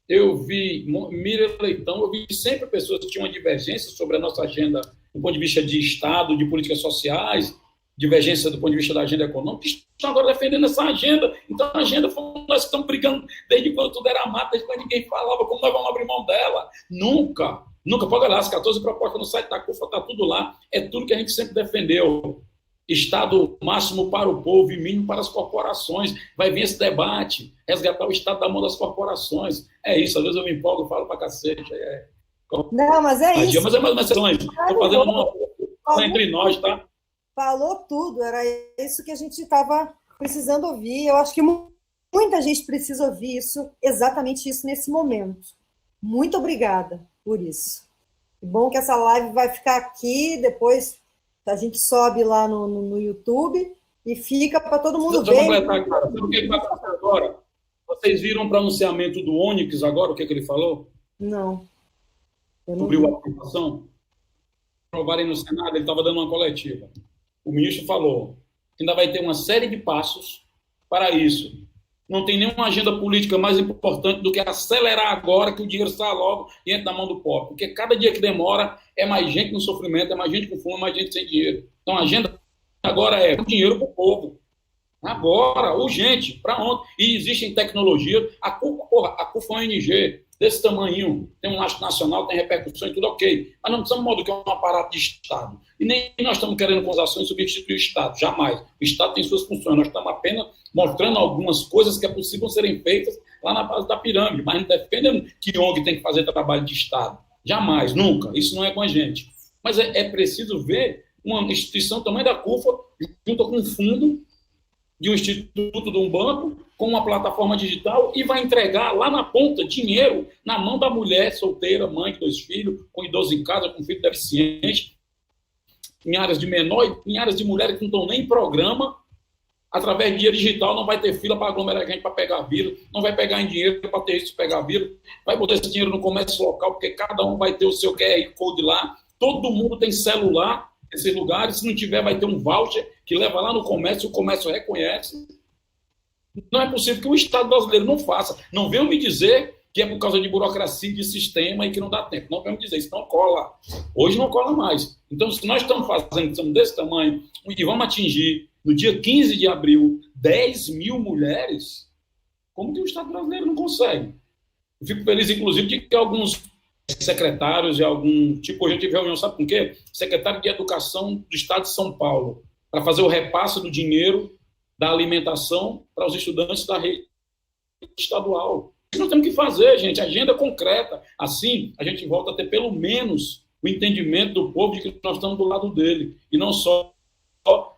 eu vi Miriam Leitão, eu vi sempre pessoas que tinham uma divergência sobre a nossa agenda do ponto de vista de Estado, de políticas sociais, divergência do ponto de vista da agenda econômica, que estão agora defendendo essa agenda. Então, a agenda, nós estamos brigando desde quando tudo era mato, desde quando ninguém falava, como nós vamos abrir mão dela? Nunca. Pode olhar, as 14 propostas no site da CUFA, está tudo lá, é tudo que a gente sempre defendeu. Estado máximo para o povo e mínimo para as corporações. Vai vir esse debate, resgatar o Estado da mão das corporações. É isso, às vezes eu me empolgo, eu falo para cacete. Não, mas é isso. Mas é mais exceções. Estou fazendo uma entre nós, tá? Falou tudo, era isso que a gente estava precisando ouvir. Eu acho que muita gente precisa ouvir isso, exatamente isso nesse momento. Muito obrigada por isso. Que bom que essa live vai ficar aqui, depois a gente sobe lá no YouTube e fica para todo mundo ver. Deixa eu completar, cara. Sabe o que vai acontecer agora? Vocês viram o pronunciamento do Onyx agora, o que ele falou? Não. Cobriu a aprovação? Aprovarem no Senado, ele estava dando uma coletiva. O ministro falou que ainda vai ter uma série de passos para isso. Não tem nenhuma agenda política mais importante do que acelerar agora que o dinheiro sai logo e entra na mão do pobre. Porque cada dia que demora é mais gente no sofrimento, é mais gente com fome, é mais gente sem dinheiro. Então a agenda agora é o dinheiro para o povo. Agora, urgente, para ontem. E existem tecnologias. A CUFA é uma ONG desse tamanho, tem um lastro nacional, tem repercussão e tudo ok. Mas não precisamos modo que é um aparato de Estado. E nem nós estamos querendo com as ações substituir o Estado, jamais. O Estado tem suas funções, nós estamos apenas mostrando algumas coisas que é possível serem feitas lá na base da pirâmide, mas não defendendo que ONG tem que fazer trabalho de Estado. Jamais, nunca. Isso não é com a gente. Mas é preciso ver uma instituição do tamanho da CUFA junto com um fundo de um instituto, de um banco, com uma plataforma digital e vai entregar lá na ponta dinheiro na mão da mulher solteira, mãe de 2 filhos, com idoso em casa, com filho deficiente, em áreas de menor, em áreas de mulheres que não estão nem em programa. Através de dinheiro digital não vai ter fila para aglomerar gente para pegar vírus, não vai pegar em dinheiro para ter isso, pegar vírus, vai botar esse dinheiro no comércio local, porque cada um vai ter o seu QR Code lá, todo mundo tem celular nesses lugares, se não tiver vai ter um voucher que leva lá no comércio, o comércio reconhece. Não é possível que o Estado brasileiro não faça. Não venham me dizer que é por causa de burocracia, de sistema e que não dá tempo. Não venham me dizer, isso não cola. Hoje não cola mais. Então, se nós estamos fazendo, estamos desse tamanho, e vamos atingir, no dia 15 de abril, 10 mil mulheres, como que o Estado brasileiro não consegue? Eu fico feliz, inclusive, de que alguns secretários e algum... Tipo, a gente teve reunião, sabe com o quê? Secretário de Educação do Estado de São Paulo, para fazer o repasse do dinheiro da alimentação para os estudantes da rede estadual. Isso nós temos que fazer, gente, agenda concreta. Assim, a gente volta a ter pelo menos o entendimento do povo de que nós estamos do lado dele, e não só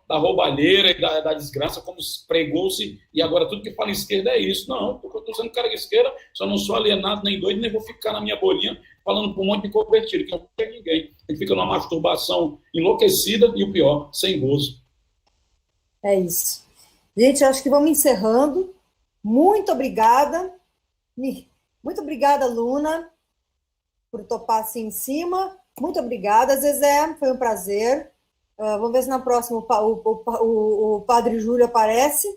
da roubalheira e da desgraça, como pregou-se, e agora tudo que fala em esquerda é isso. Não, porque eu estou sendo cara de esquerda, só não sou alienado nem doido, nem vou ficar na minha bolinha falando para um monte de convertido, que não quer ninguém. A gente fica numa masturbação enlouquecida e o pior, sem gozo. É isso. Gente, acho que vamos encerrando. Muito obrigada. Muito obrigada, Luna, por topar assim em cima. Muito obrigada, Zezé. Foi um prazer. Vamos ver se na próxima o Padre Júlio aparece,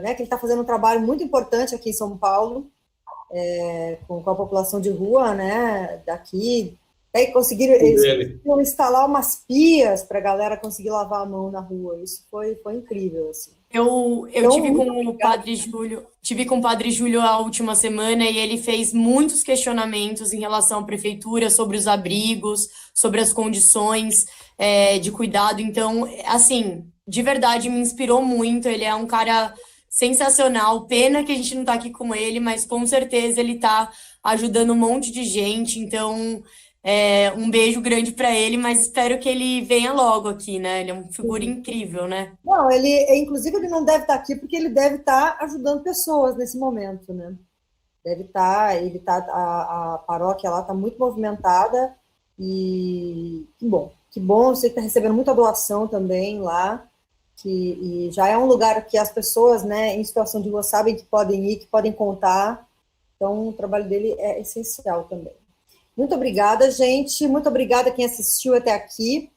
né, que ele está fazendo um trabalho muito importante aqui em São Paulo, com a população de rua, né, daqui. Eles conseguiram instalar umas pias para a galera conseguir lavar a mão na rua. Isso foi incrível, assim. Eu tive com o Padre Júlio a última semana e ele fez muitos questionamentos em relação à prefeitura sobre os abrigos, sobre as condições de cuidado. Então, assim, de verdade me inspirou muito. Ele é um cara sensacional. Pena que a gente não está aqui com ele, mas com certeza ele está ajudando um monte de gente. Então, um beijo grande para ele, mas espero que ele venha logo aqui, né? Ele é uma figura incrível, né? Não, inclusive ele não deve estar aqui porque ele deve estar ajudando pessoas nesse momento, né? Deve estar, a paróquia lá está muito movimentada e que bom, você está recebendo muita doação também lá, e já é um lugar que as pessoas, né, em situação de rua sabem que podem ir, que podem contar, então o trabalho dele é essencial também. Muito obrigada, gente. Muito obrigada quem assistiu até aqui.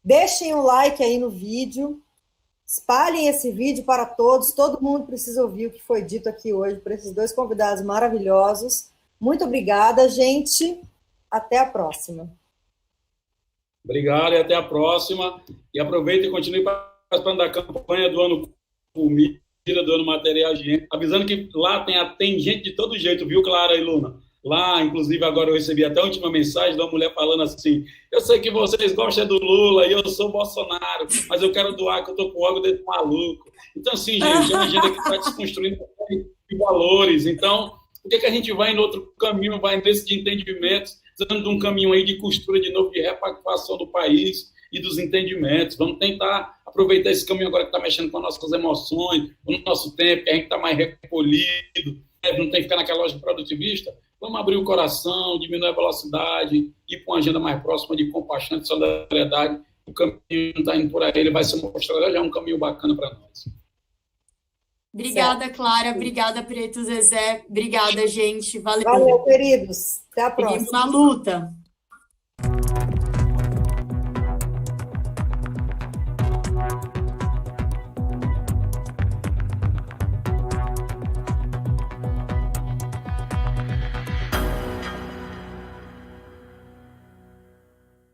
Deixem o like aí no vídeo. Espalhem esse vídeo para todos. Todo mundo precisa ouvir o que foi dito aqui hoje por esses dois convidados maravilhosos. Muito obrigada, gente. Até a próxima. Obrigado e até a próxima. E aproveita e continue participando da campanha do ano comida, do ano material higiênico. Avisando que lá tem gente de todo jeito, viu, Clara e Luna? Lá, inclusive, agora eu recebi até a última mensagem de uma mulher falando assim: eu sei que vocês gostam do Lula e eu sou Bolsonaro, mas eu quero doar, que eu tô com algo desse maluco. Então, assim, gente, é uma agenda que está desconstruindo de valores. Então, por que a gente vai em outro caminho, vai nesse de entendimentos, dando de um caminho aí de costura de novo, de repactuação do país e dos entendimentos? Vamos tentar aproveitar esse caminho agora que está mexendo com as nossas emoções, com o nosso tempo, que a gente está mais recolhido, não tem que ficar naquela loja produtivista. Vamos abrir o coração, diminuir a velocidade, ir para uma agenda mais próxima de compaixão, de solidariedade. O caminho está indo por aí, ele vai se mostrar, já é um caminho bacana para nós. Obrigada, Clara. Obrigada, Preto Zezé. Obrigada, gente. Valeu. Valeu, queridos. Até a próxima. Seguimos na luta.